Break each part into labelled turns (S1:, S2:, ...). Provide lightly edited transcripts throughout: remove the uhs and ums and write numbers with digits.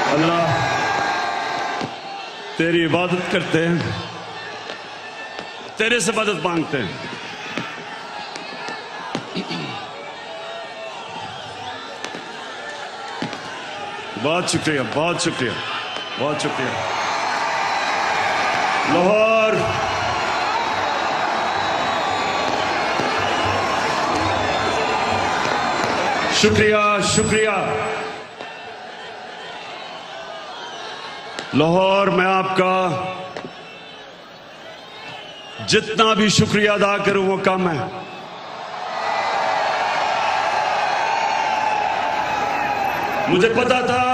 S1: अल्लाह तेरी इबादत करते हैं, तेरे से मदद मांगते हैं। बहुत शुक्रिया, बहुत शुक्रिया, बहुत शुक्रिया। लाहौर शुक्रिया, शुक्रिया। लाहौर मैं आपका जितना भी शुक्रिया अदा करूं वो कम है। मुझे पता था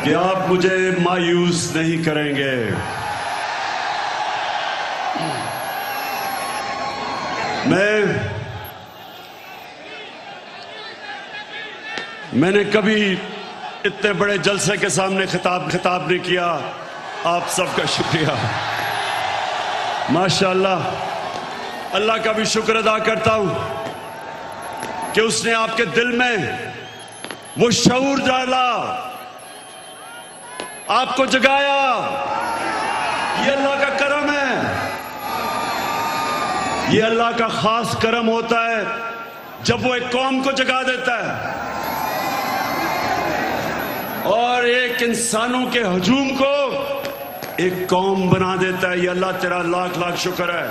S1: कि आप मुझे मायूस नहीं करेंगे। मैंने कभी इतने बड़े जलसे के सामने खिताब नहीं किया। आप सबका शुक्रिया। माशाअल्लाह, अल्लाह का भी शुक्र अदा करता हूं कि उसने आपके दिल में वो शऊर डाला, आपको जगाया। ये अल्लाह का करम है, ये अल्लाह का खास करम होता है जब वो एक कौम को जगा देता है और एक इंसानों के हजूम को एक कौम बना देता है। ये अल्लाह तेरा लाख लाख शुक्र है।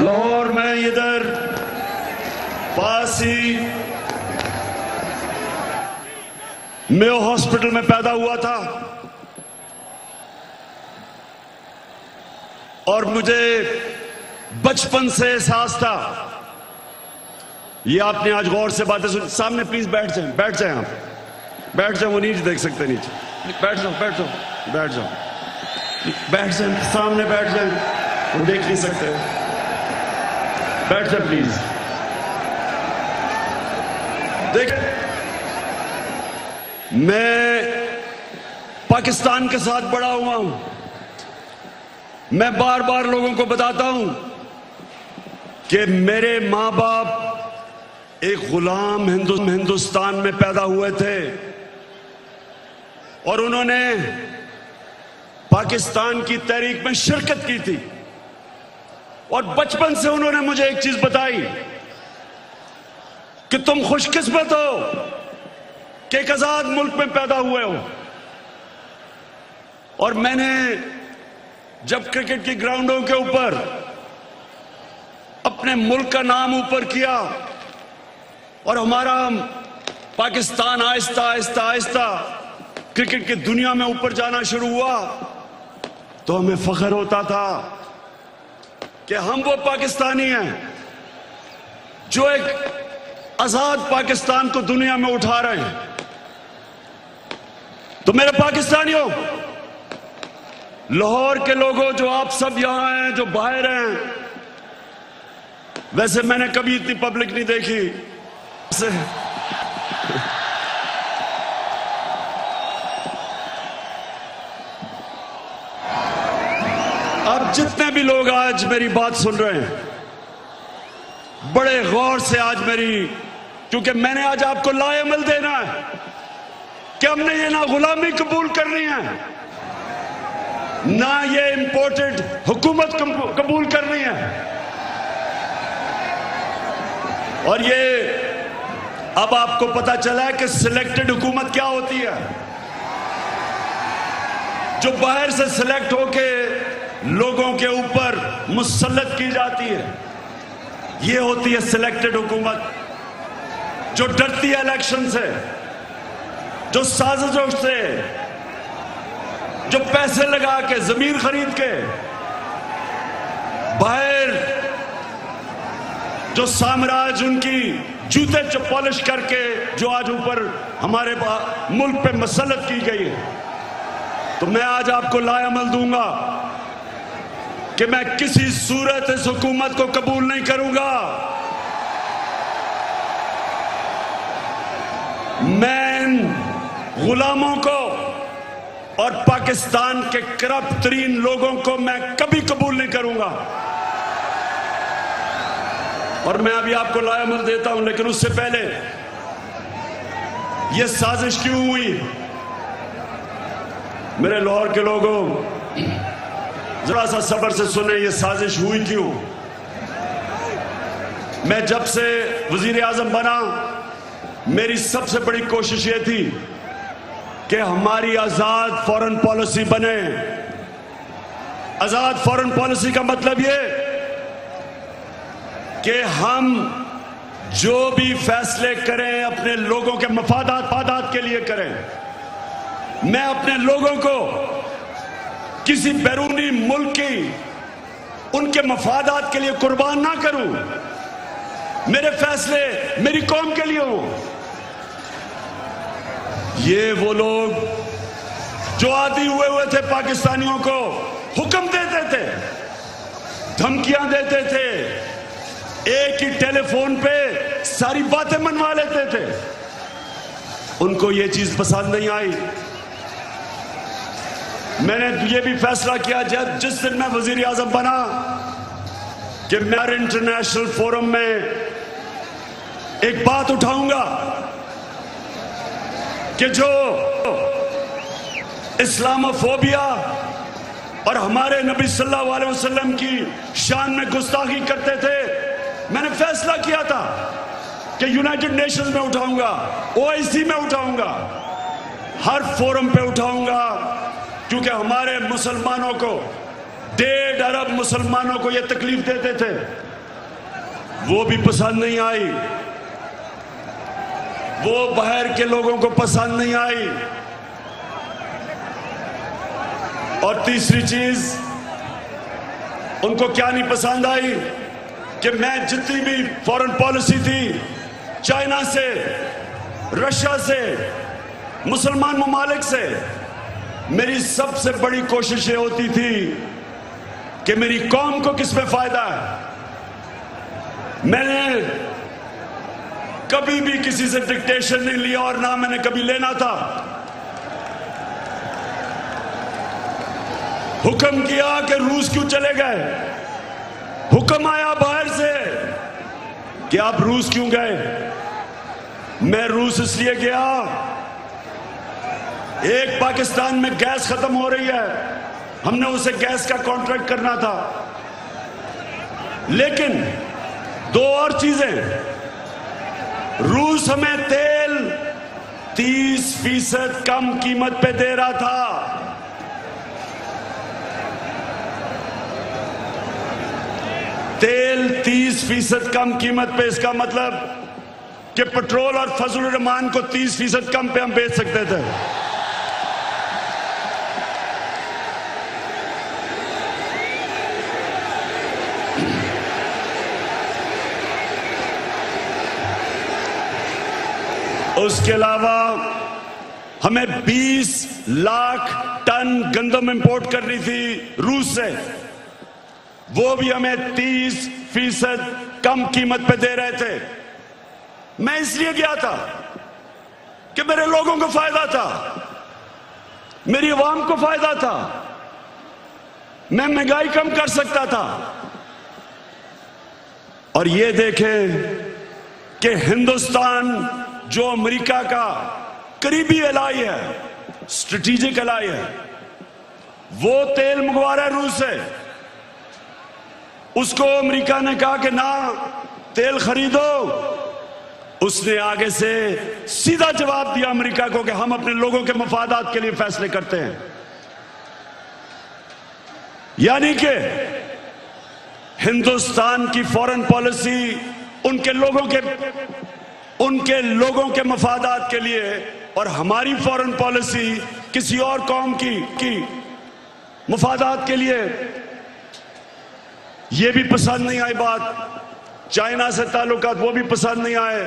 S1: लाहौर में इधर पास ही मेयो हॉस्पिटल में पैदा हुआ था और मुझे बचपन से एहसास था। ये आपने आज गौर से बातें सुन। सामने प्लीज बैठ जाएं, बैठ जाएं, आप बैठ जाओ। वो नीचे देख सकते, नीचे बैठ जाओ, बैठ जाओ, बैठ जाओ, बैठ जाएं, सामने बैठ जाएं, वो देख नहीं सकते। बैठ जाए प्लीज। देख, मैं पाकिस्तान के साथ बड़ा हुआ हूं। मैं बार बार लोगों को बताता हूं कि मेरे मां बाप एक गुलाम हिंदुस्तान में पैदा हुए थे और उन्होंने पाकिस्तान की तहरीक में शिरकत की थी। और बचपन से उन्होंने मुझे एक चीज बताई कि तुम खुशकिस्मत हो कि एक आजाद मुल्क में पैदा हुए हो। और मैंने जब क्रिकेट की ग्राउंडों के ऊपर अपने मुल्क का नाम ऊपर किया और हमारा पाकिस्तान आहिस्ता आहिस्ता आहिस्ता क्रिकेट की दुनिया में ऊपर जाना शुरू हुआ, तो हमें फख्र होता था कि हम वो पाकिस्तानी हैं जो एक आजाद पाकिस्तान को दुनिया में उठा रहे हैं। तो मेरे पाकिस्तानियों, लाहौर के लोगों, जो आप सब यहां हैं, जो बाहर हैं, वैसे मैंने कभी इतनी पब्लिक नहीं देखी। अब जितने भी लोग आज मेरी बात सुन रहे हैं, बड़े गौर से आज क्योंकि मैंने आज आपको लाएमल देना है कि हमने ये ना गुलामी कबूल करनी है, ना ये इंपोर्टेड हुकूमत कबूल करनी है। और ये अब आपको पता चला है कि सिलेक्टेड हुकूमत क्या होती है, जो बाहर से सिलेक्ट होके लोगों के ऊपर मुसल्लत की जाती है। ये होती है सिलेक्टेड हुकूमत, जो डरती है इलेक्शन से, जो साजिशों से, जो पैसे लगा के, जमीन खरीद के, बाहर जो साम्राज्य उनकी जूते पॉलिश करके जो आज ऊपर हमारे मुल्क पे मसल्लत की गई है। तो मैं आज आपको लाएमल दूंगा कि मैं किसी सूरत इस हुकूमत को कबूल नहीं करूंगा। मैं इन गुलामों को और पाकिस्तान के करप्ट तरीन लोगों को मैं कभी कबूल नहीं करूंगा। और मैं अभी आपको लाएमल देता हूं, लेकिन उससे पहले ये साजिश क्यों हुई? मेरे लाहौर के लोगों, जरा सा सब्र से सुने, ये साजिश हुई क्यों? मैं जब से वजीर आजम बना, मेरी सबसे बड़ी कोशिश ये थी कि हमारी आजाद फॉरेन पॉलिसी बने। आजाद फॉरेन पॉलिसी का मतलब ये कि हम जो भी फैसले करें अपने लोगों के मफादात के लिए करें। मैं अपने लोगों को किसी बैरूनी मुल्क की उनके मफादात के लिए कुर्बान ना करूं। मेरे फैसले मेरी कौम के लिए हों। ये वो लोग जो आदी हुए थे पाकिस्तानियों को हुक्म देते थे, धमकियां देते थे, एक ही टेलीफोन पे सारी बातें मनवा लेते थे, उनको ये चीज पसंद नहीं आई। मैंने ये भी फैसला किया जिस दिन मैं वजीर आजम बना कि मैं इंटरनेशनल फोरम में एक बात उठाऊंगा कि जो इस्लामोफोबिया और हमारे नबी सल्लल्लाहु अलैहि वसल्लम की शान में गुस्ताखी करते थे, मैंने फैसला किया था कि यूनाइटेड नेशंस में उठाऊंगा, ओआईसी में उठाऊंगा, हर फोरम पे उठाऊंगा, क्योंकि हमारे मुसलमानों को 1.5 अरब मुसलमानों को यह तकलीफ देते थे, वो भी पसंद नहीं आई, वो बाहर के लोगों को पसंद नहीं आई। और तीसरी चीज उनको क्या नहीं पसंद आई कि मैं जितनी भी फॉरेन पॉलिसी थी, चाइना से, रशिया से, मुसलमान ममालिक से, मेरी सबसे बड़ी कोशिश ये होती थी कि मेरी कौम को किस में फायदा है। मैंने कभी भी किसी से डिक्टेशन नहीं लिया और ना मैंने कभी लेना था। हुक्म किया कि रूस क्यों चले गए, हुक्म आया बाहर से कि आप रूस क्यों गए। मैं रूस इसलिए गया, एक पाकिस्तान में गैस खत्म हो रही है, हमने उसे गैस का कॉन्ट्रैक्ट करना था, लेकिन 2 और चीजें, रूस हमें तेल 30% कम कीमत पे दे रहा था, तेल 30% कम कीमत पे, इसका मतलब कि पेट्रोल और फजल रहमान को 30% कम पे हम बेच सकते थे। उसके अलावा हमें 20 लाख टन गंदम इंपोर्ट करनी थी रूस से, वो भी हमें 30% कम कीमत पे दे रहे थे। मैं इसलिए गया था कि मेरे लोगों को फायदा था, मेरी आवाम को फायदा था, मैं महंगाई कम कर सकता था। और ये देखें कि हिंदुस्तान जो अमेरिका का करीबी एलाई है, स्ट्रेटेजिक एलाई है, वो तेल मंगवा रहा है रूस से। उसको अमेरिका ने कहा कि ना तेल खरीदो, उसने आगे से सीधा जवाब दिया अमेरिका को कि हम अपने लोगों के मफादात के लिए फैसले करते हैं। यानी कि हिंदुस्तान की फॉरेन पॉलिसी उनके लोगों के मफादात के लिए, और हमारी फॉरेन पॉलिसी किसी और कौम की मफादात के लिए। यह भी पसंद नहीं आई बात, चाइना से ताल्लुकात वो भी पसंद नहीं आए,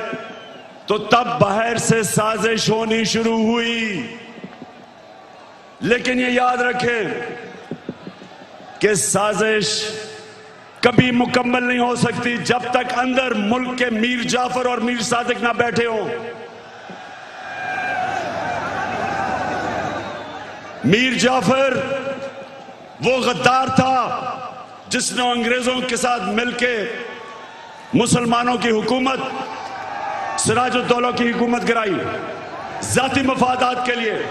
S1: तो तब बाहर से साजिश होनी शुरू हुई। लेकिन ये याद रखें कि साजिश कभी मुकम्मल नहीं हो सकती जब तक अंदर मुल्क के मीर जाफर और मीर सादिक ना बैठे हो। मीर जाफर वो गद्दार था जिसने अंग्रेजों के साथ मिलके मुसलमानों की हुकूमत, सिराजुद्दौला की हुकूमत गिराई। जाती मफादात के लिए।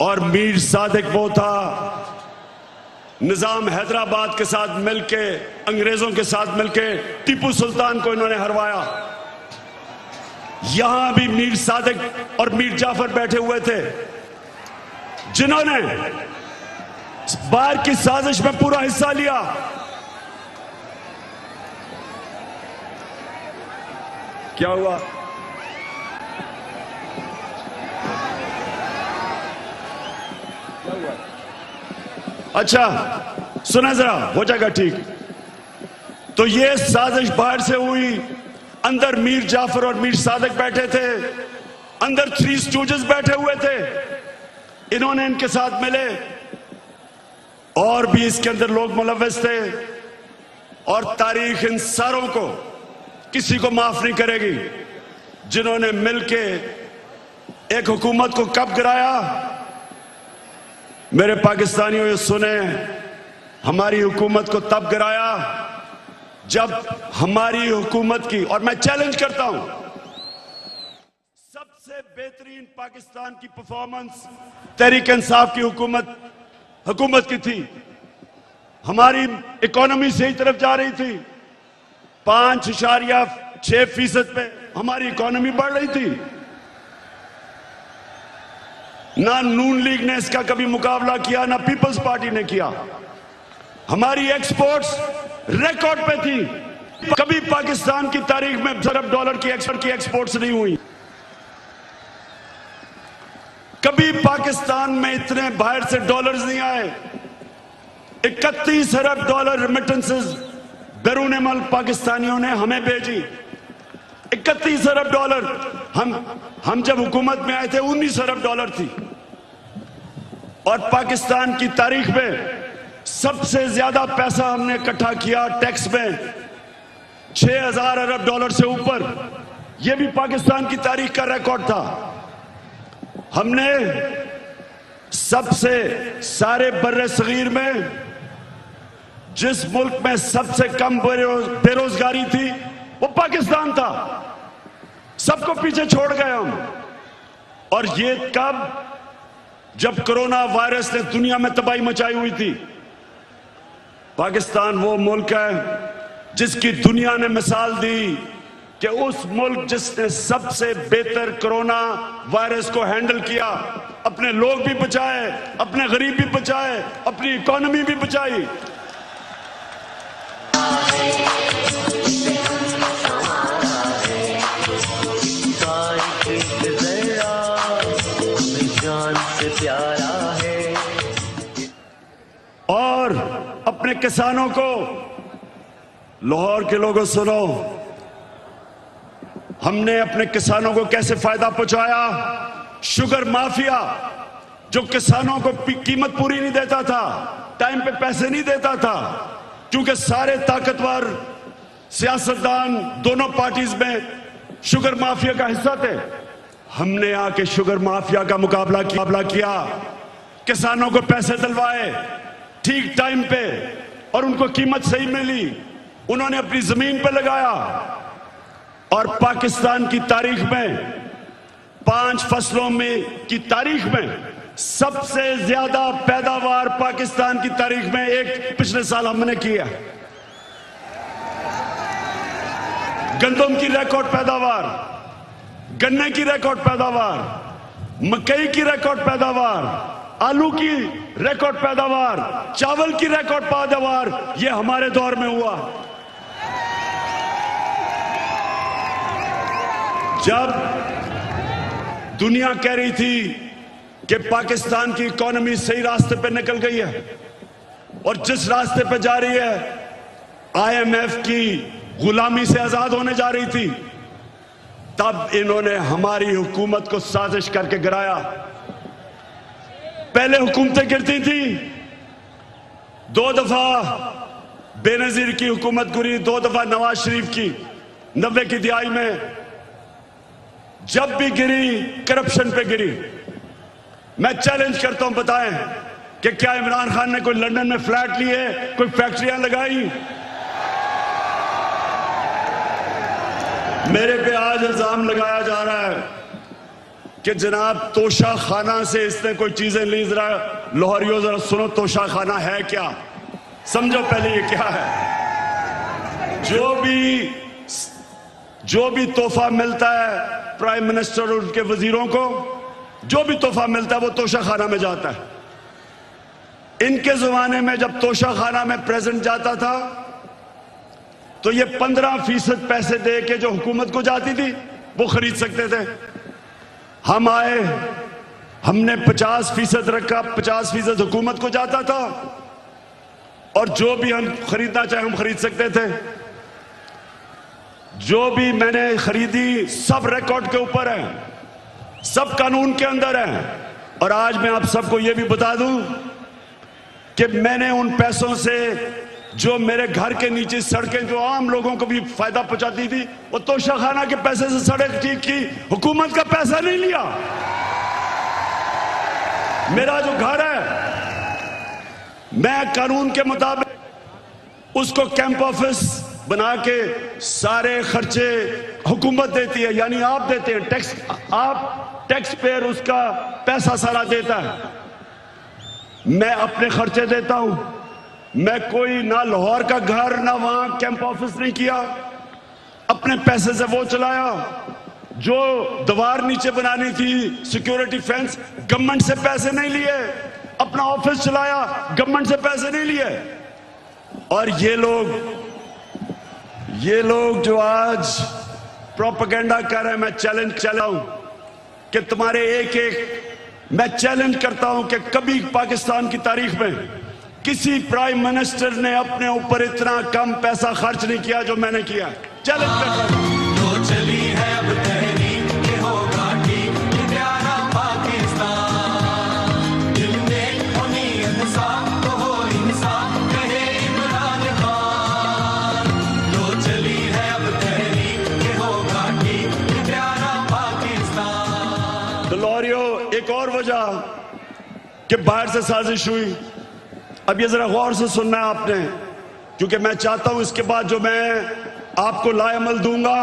S1: और मीर सादिक वो था, निजाम हैदराबाद के साथ मिलके, अंग्रेजों के साथ मिलके टीपू सुल्तान को इन्होंने हरवाया। यहां भी मीर सादिक और मीर जाफर बैठे हुए थे, जिन्होंने बाहर की साजिश में पूरा हिस्सा लिया। क्या हुआ? अच्छा सुना जरा, हो जाएगा ठीक। तो ये साजिश बाहर से हुई, अंदर मीर जाफर और मीर सादिक बैठे थे, अंदर थ्री स्टूजेस बैठे हुए थे, इन्होंने इनके साथ मिले। और भी इसके अंदर लोग मुलव्वस थे, और तारीख इन सारों को किसी को माफ नहीं करेगी, जिन्होंने मिलके एक हुकूमत को कब गिराया। मेरे पाकिस्तानियों ये सुने, हमारी हुकूमत को तब गिराया जब हमारी हुकूमत की, और मैं चैलेंज करता हूं, सबसे बेहतरीन पाकिस्तान की परफॉर्मेंस तहरीक इंसाफ की हुकूमत की थी। हमारी इकोनॉमी सही तरफ जा रही थी, 5.6% पे हमारी इकोनॉमी बढ़ रही थी। ना नून लीग ने इसका कभी मुकाबला किया, ना पीपल्स पार्टी ने किया। हमारी एक्सपोर्ट्स रिकॉर्ड पे थी, कभी पाकिस्तान की तारीख में $1 अरब की एक्सपोर्ट्स नहीं हुई। कभी पाकिस्तान में इतने बाहर से डॉलर्स नहीं आए। $31 अरब रेमिटेंसेस बैरून मुल्क पाकिस्तानियों ने हमें भेजी। $31 अरब। हम जब हुकूमत में आए थे $19 अरब थी। और पाकिस्तान की तारीख में सबसे ज्यादा पैसा हमने इकट्ठा किया टैक्स में, $6000 अरब से ऊपर। यह भी पाकिस्तान की तारीख का रिकॉर्ड था। हमने सबसे सारे बर्रे सगीर में जिस मुल्क में सबसे कम बेरोजगारी थी वो पाकिस्तान था। सबको पीछे छोड़ गए हम। और ये कब? जब कोरोना वायरस ने दुनिया में तबाही मचाई हुई थी। पाकिस्तान वो मुल्क है जिसकी दुनिया ने मिसाल दी कि उस मुल्क जिसने सबसे बेहतर कोरोना वायरस को हैंडल किया, अपने लोग भी बचाए, अपने गरीब भी बचाए, अपनी इकोनॉमी भी बचाई। और अपने किसानों को, लाहौर के लोगों सुनो, हमने अपने किसानों को कैसे फायदा पहुंचाया। शुगर माफिया जो किसानों को कीमत पूरी नहीं देता था, टाइम पे पैसे नहीं देता था, क्योंकि सारे ताकतवर सियासतदान दोनों पार्टीज में शुगर माफिया का हिस्सा थे। हमने आके शुगर माफिया का मुकाबला किया, किसानों को पैसे दिलवाए ठीक टाइम पे, और उनको कीमत सही मिली। उन्होंने अपनी जमीन पे लगाया। और पाकिस्तान की तारीख में 5 फसलों में की तारीख में सबसे ज्यादा पैदावार पाकिस्तान की तारीख में एक पिछले साल हमने किया। गंदम की रिकॉर्ड पैदावार, गन्ने की रिकॉर्ड पैदावार, मकई की रिकॉर्ड पैदावार, आलू की रिकॉर्ड पैदावार, चावल की रिकॉर्ड पैदावार, यह हमारे दौर में हुआ। जब दुनिया कह रही थी कि पाकिस्तान की इकोनॉमी सही रास्ते पे निकल गई है और जिस रास्ते पे जा रही है, IMF की गुलामी से आजाद होने जा रही थी, तब इन्होंने हमारी हुकूमत को साजिश करके गिराया। पहले हुकूमतें गिरती थी, 2 दफा बेनजीर की हुकूमत गिरी, 2 दफा नवाज शरीफ की 90 की दिहाई में। जब भी गिरी करप्शन पे गिरी। मैं चैलेंज करता हूं, बताएं कि क्या इमरान खान ने कोई लंदन में फ्लैट लिए, कोई फैक्ट्रियां लगाई? मेरे पे आज इल्जाम लगाया जा रहा है कि जनाब तोशा खाना से इसने कोई चीजें ली। जरा लाहौरियों जरा सुनो, तोशा खाना है क्या, समझो पहले ये क्या है। जो भी तोहफा मिलता है प्राइम मिनिस्टर और उनके वजीरों को, जो भी तोहफा मिलता है वो तोशा खाना में जाता है। इनके जमाने में जब तोशा खाना में प्रेजेंट जाता था तो ये 15% पैसे दे के जो हुकूमत को जाती थी वो खरीद सकते थे। हम आए, हमने 50% रखा, 50% हुकूमत को जाता था और जो भी हम खरीदना चाहे हम खरीद सकते थे। जो भी मैंने खरीदी सब रिकॉर्ड के ऊपर है, सब कानून के अंदर है। और आज मैं आप सबको यह भी बता दूं कि मैंने उन पैसों से जो मेरे घर के नीचे सड़कें जो आम लोगों को भी फायदा पहुंचाती थी वो तोशा खाना के पैसे से सड़क ठीक की, हुकूमत का पैसा नहीं लिया। मेरा जो घर है मैं कानून के मुताबिक उसको कैंप ऑफिस बना के सारे खर्चे हुकूमत देती है, यानी आप देते हैं टैक्स, आप टैक्स पेयर उसका पैसा सारा देता है। मैं अपने खर्चे देता हूं। मैं कोई ना लाहौर का घर ना वहां कैंप ऑफिस नहीं किया, अपने पैसे से वो चलाया। जो दीवार नीचे बनानी थी सिक्योरिटी फेंस, गवर्नमेंट से पैसे नहीं लिए, अपना ऑफिस चलाया, गवर्नमेंट से पैसे नहीं लिए। और ये लोग जो आज प्रोपेगेंडा कर रहे हैं, मैं चैलेंज चलाऊं कि तुम्हारे मैं चैलेंज करता हूं कि कभी पाकिस्तान की तारीख में किसी प्राइम मिनिस्टर ने अपने ऊपर इतना कम पैसा खर्च नहीं किया जो मैंने किया। चैलेंज करता हूं।
S2: तो चली है अब तहरीक के होगा ठीक, ये प्यारा पाकिस्तान। दिल में होनी इंसाफ तो हो इंसाफ, कहे इमरान खान। तो चली है अब तहरीक के होगा ठीक, ये प्यारा पाकिस्तान।
S1: तो लाहौरियों, एक और वजह कि बाहर से साजिश हुई, अब ये जरा गौर से सुनना है आपने, क्योंकि मैं चाहता हूं इसके बाद जो मैं आपको लाएमल दूंगा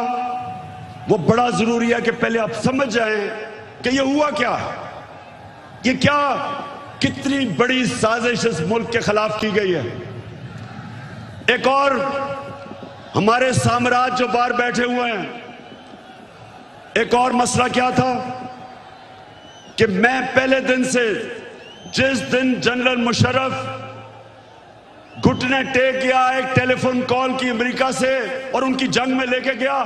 S1: वो बड़ा जरूरी है कि पहले आप समझ जाएं कि ये हुआ क्या, ये क्या, कितनी बड़ी साजिश इस मुल्क के खिलाफ की गई है। एक और हमारे साम्राज्य जो बाहर बैठे हुए हैं, एक और मसला क्या था कि मैं पहले दिन से, जिस दिन जनरल मुशर्रफ घुटने टेक गया, एक टेलीफोन कॉल की अमेरिका से और उनकी जंग में लेके गया,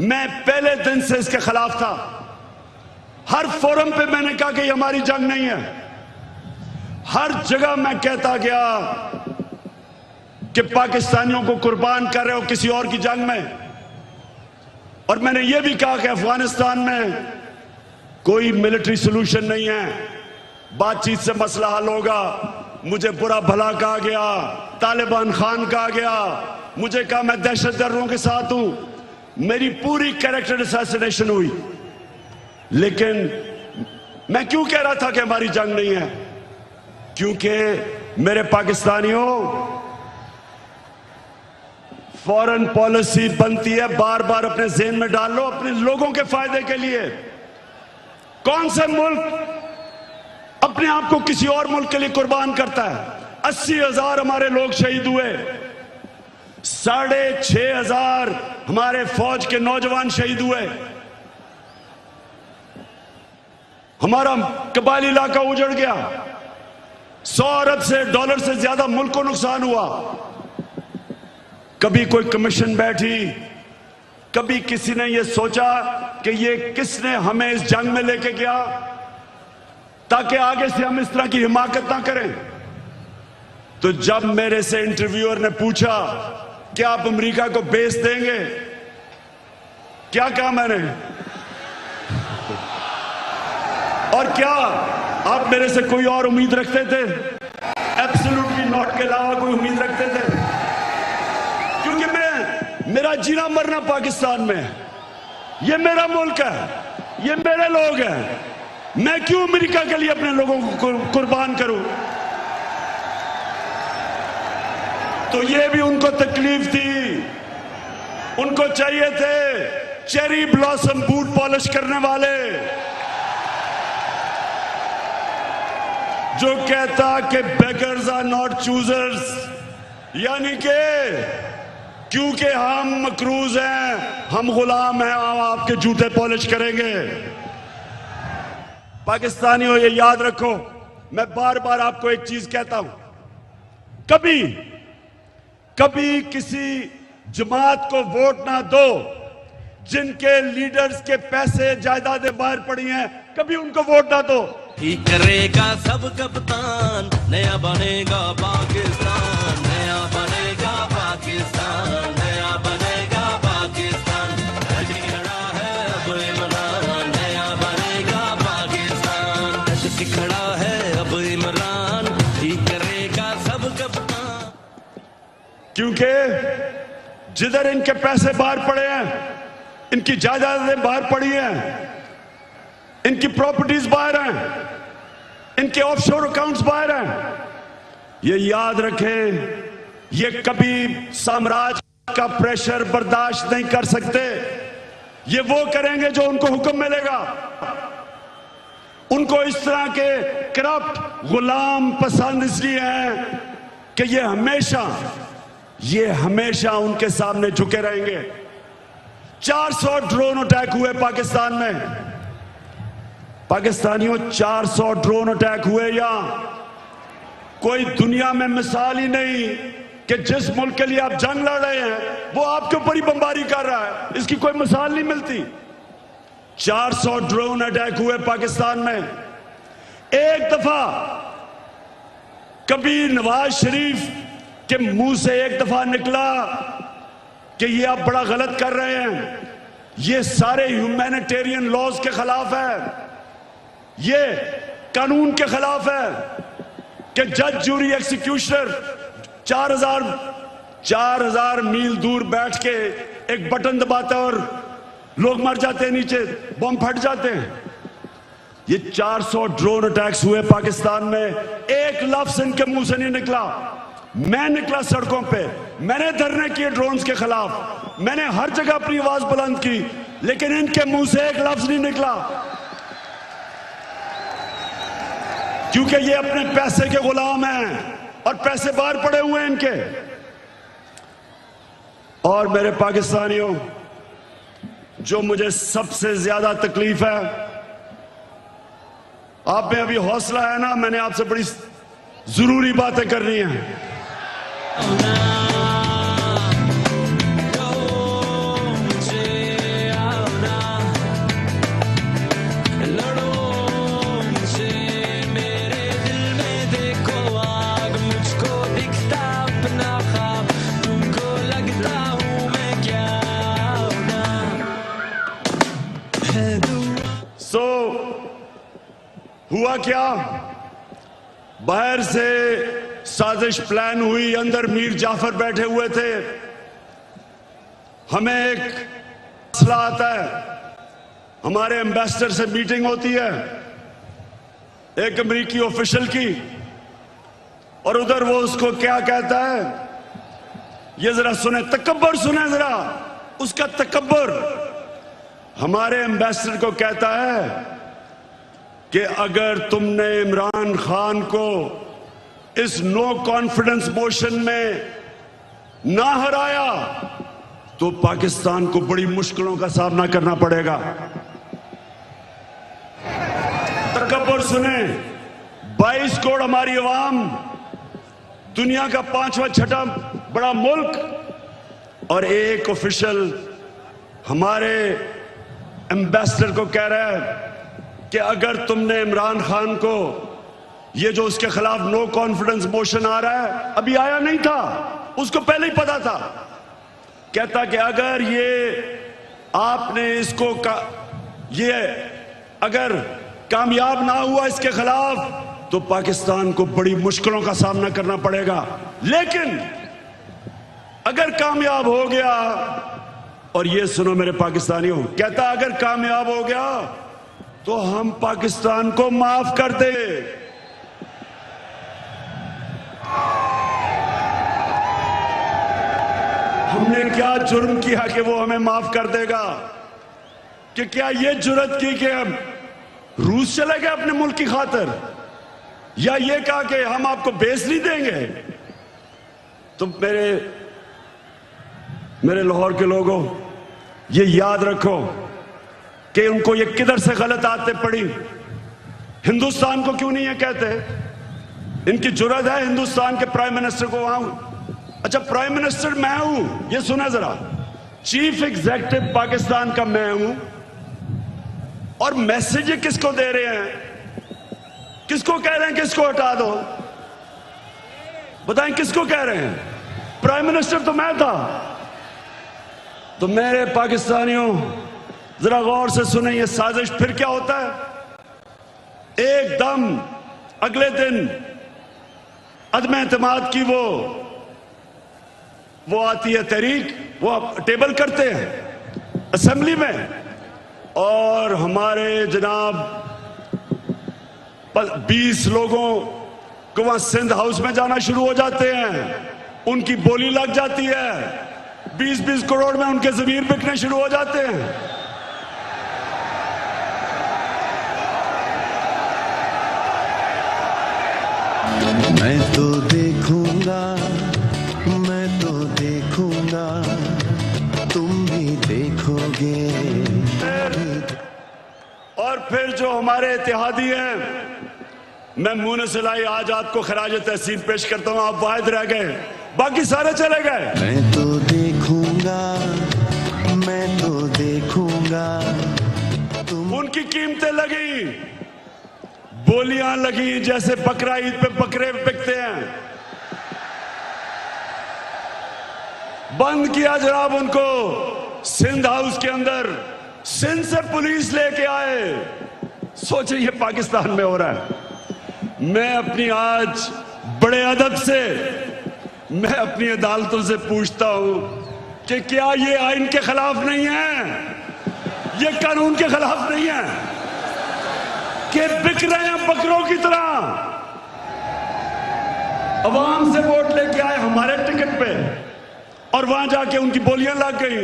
S1: मैं पहले दिन से इसके खिलाफ था। हर फोरम पे मैंने कहा कि हमारी जंग नहीं है। हर जगह मैं कहता गया कि पाकिस्तानियों को कुर्बान कर रहे हो किसी और की जंग में। और मैंने यह भी कहा कि अफगानिस्तान में कोई मिलिट्री सोल्यूशन नहीं है, बातचीत से मसला हल होगा। मुझे बुरा भला कहा गया, तालिबान खान कहा गया, मुझे कहा मैं दहशतगर्दों के साथ हूं, मेरी पूरी कैरेक्टर असैसिनेशन हुई। लेकिन मैं क्यों कह रहा था कि हमारी जंग नहीं है? क्योंकि मेरे पाकिस्तानियों, फॉरेन पॉलिसी बनती है, बार बार अपने ज़हन में डाल लो, अपने लोगों के फायदे के लिए। कौन सा मुल्क अपने आप को किसी और मुल्क के लिए कुर्बान करता है? 80,000 हमारे लोग शहीद हुए, 6,500 हमारे फौज के नौजवान शहीद हुए, हमारा कबायली इलाका उजड़ गया, 100 अरब से डॉलर से ज्यादा मुल्क को नुकसान हुआ। कभी कोई कमीशन बैठी, कभी किसी ने यह सोचा कि ये किसने हमें इस जंग में लेके गया ताकि आगे से हम इस तरह की हिमाकत ना करें। तो जब मेरे से इंटरव्यूअर ने पूछा कि आप अमेरिका को बेच देंगे, क्या कहा मैंने? और क्या आप मेरे से कोई और उम्मीद रखते थे? एब्सोल्युटली नॉट के अलावा कोई उम्मीद रखते थे? क्योंकि मेरा जीना मरना पाकिस्तान में है, ये मेरा मुल्क है, ये मेरे लोग हैं। मैं क्यों अमेरिका के लिए अपने लोगों को कुर्बान करूं? तो ये भी उनको तकलीफ थी, उनको चाहिए थे चेरी ब्लॉसम बूट पॉलिश करने वाले, जो कहता कि बेगर्स आर नॉट चूजर्स, यानी कि क्योंकि हम मकरूज हैं, हम गुलाम हैं, हम आपके जूते पॉलिश करेंगे। पाकिस्तानियों, ये याद रखो, मैं बार बार आपको एक चीज कहता हूं, कभी कभी किसी जमात को वोट ना दो जिनके लीडर्स के पैसे जायदादें बाहर पड़ी हैं, कभी उनको वोट ना दो।
S3: ठीक करेगा सब कप्तान, नया बनेगा पाकिस्तान, नया बनेगा पाकिस्तान, नया बनेगा पाकिस्तान। खड़ा है अब इमरान, नया बनेगा पाकिस्तान। खड़ा है अब इमरान, ठीक करेगा सब कप्तान।
S1: क्योंकि जिधर इनके पैसे बाहर पड़े हैं, इनकी जायदादें बाहर पड़ी हैं, इनकी प्रॉपर्टीज बाहर हैं, इनके ऑफशोर अकाउंट्स बाहर हैं, ये याद रखें, ये कभी साम्राज्य का प्रेशर बर्दाश्त नहीं कर सकते। ये वो करेंगे जो उनको हुक्म मिलेगा। उनको इस तरह के करप्ट गुलाम पसंद इसलिए हैं कि ये हमेशा उनके सामने झुके रहेंगे। 400 ड्रोन अटैक हुए पाकिस्तान में। पाकिस्तानियों, 400 ड्रोन अटैक हुए यहां। कोई दुनिया में मिसाल ही नहीं कि जिस मुल्क के लिए आप जंग लड़ रहे हैं वो आपके ऊपर ही बमबारी कर रहा है, इसकी कोई मिसाल नहीं मिलती। 400 ड्रोन अटैक हुए पाकिस्तान में। एक दफा कभी नवाज शरीफ के मुंह से एक दफा निकला कि ये आप बड़ा गलत कर रहे हैं, ये सारे ह्यूमैनिटेरियन लॉज के खिलाफ है, ये कानून के खिलाफ है कि जज, जूरी, एक्सिक्यूशनर 4000 मील दूर बैठ के एक बटन दबाता है और लोग मर जाते हैं, नीचे बम फट जाते हैं। ये 400 ड्रोन अटैक्स हुए पाकिस्तान में। एक लफ्ज इनके मुंह से नहीं निकला। मैं निकला सड़कों पे, मैंने धरने किए ड्रोन्स के खिलाफ, मैंने हर जगह अपनी आवाज बुलंद की, लेकिन इनके मुंह से एक लफ्ज नहीं निकला, क्योंकि ये अपने पैसे के गुलाम हैं और पैसे बाहर पड़े हुए हैं इनके। और मेरे पाकिस्तानियों, जो मुझे सबसे ज्यादा तकलीफ है, आप में अभी हौसला है ना, मैंने आपसे बड़ी जरूरी बातें करनी है। हुआ क्या, बाहर से साजिश प्लान हुई, अंदर मीर जाफर बैठे हुए थे। हमें एक मसला आता है, हमारे एम्बेसडर से मीटिंग होती है एक अमेरिकी ऑफिशियल की, और उधर वो उसको क्या कहता है, ये जरा सुने, तकब्बर सुने जरा, उसका तकब्बर। हमारे एम्बेसडर को कहता है कि अगर तुमने इमरान खान को इस नो कॉन्फिडेंस मोशन में ना हराया तो पाकिस्तान को बड़ी मुश्किलों का सामना करना पड़ेगा। तकब्बुर सुने, 22 करोड़ हमारी आवाम, दुनिया का 5वां 6वां बड़ा मुल्क, और एक ऑफिशियल हमारे एम्बेसडर को कह रहा है कि अगर तुमने इमरान खान को, ये जो उसके खिलाफ नो कॉन्फिडेंस मोशन आ रहा है, अभी आया नहीं था, उसको पहले ही पता था, कहता कि अगर ये आपने इसको ये अगर कामयाब ना हुआ इसके खिलाफ तो पाकिस्तान को बड़ी मुश्किलों का सामना करना पड़ेगा। लेकिन अगर कामयाब हो गया, और ये सुनो मेरे पाकिस्तानियों, कहता अगर कामयाब हो गया तो हम पाकिस्तान को माफ कर दे। हमने क्या जुर्म किया कि वो हमें माफ कर देगा? कि क्या ये जुर्रत की कि हम रूस चले गए अपने मुल्क की खातिर? या ये कहा कि हम आपको बेस नहीं देंगे। तो मेरे लाहौर के लोगों, ये याद रखो कि उनको ये किधर से गलत आदतें पड़ी। हिंदुस्तान को क्यों नहीं ये कहते? इनकी जुर्रत है हिंदुस्तान के प्राइम मिनिस्टर को वहां। अच्छा, प्राइम मिनिस्टर मैं हूं, ये सुना जरा, चीफ एग्जीक्यूटिव पाकिस्तान का मैं हूं, और मैसेज ये किसको दे रहे हैं? किसको कह रहे हैं किसको हटा दो? बताएं किसको कह रहे हैं? प्राइम मिनिस्टर तो मैं था। तो मेरे पाकिस्तानियों, जरा गौर से सुने ये साजिश फिर क्या होता है। एकदम अगले दिन अदम एतमाद की वो आती है तहरीक, वो टेबल करते हैं असेंबली में, और हमारे जनाब 20 लोगों को वहां सिंध हाउस में जाना शुरू हो जाते हैं। उनकी बोली लग जाती है, 20-20 करोड़ में उनके जमीर बिकने शुरू हो जाते हैं।
S3: मैं तो देखूंगा, मैं तो देखूंगा, तुम भी देखोगे।
S1: और फिर जो हमारे इत्तेहादी हैं, मैं मुंह ने सिलाई आज आपको खराज तहसीन पेश करता हूं। आप वाहिद रह गए, बाकी सारे चले गए।
S3: मैं तो देखूंगा, मैं तो देखूंगा, तुम।
S1: उनकी कीमतें लगी, बोलियां लगी, जैसे बकरा ईद पे बकरे बिकते हैं। बंद किया जनाब उनको सिंध हाउस के अंदर। सिंध से पुलिस लेके आए। सोचिए ये पाकिस्तान में हो रहा है। मैं अपनी आज बड़े अदब से मैं अपनी अदालतों से पूछता हूं कि क्या ये आइन के खिलाफ नहीं है, ये कानून के खिलाफ नहीं है कि बिक रहे हैं बकरों की तरह। अवाम से वोट लेके आए हमारे टिकट पे, और वहां जाके उनकी बोलियां लग गई।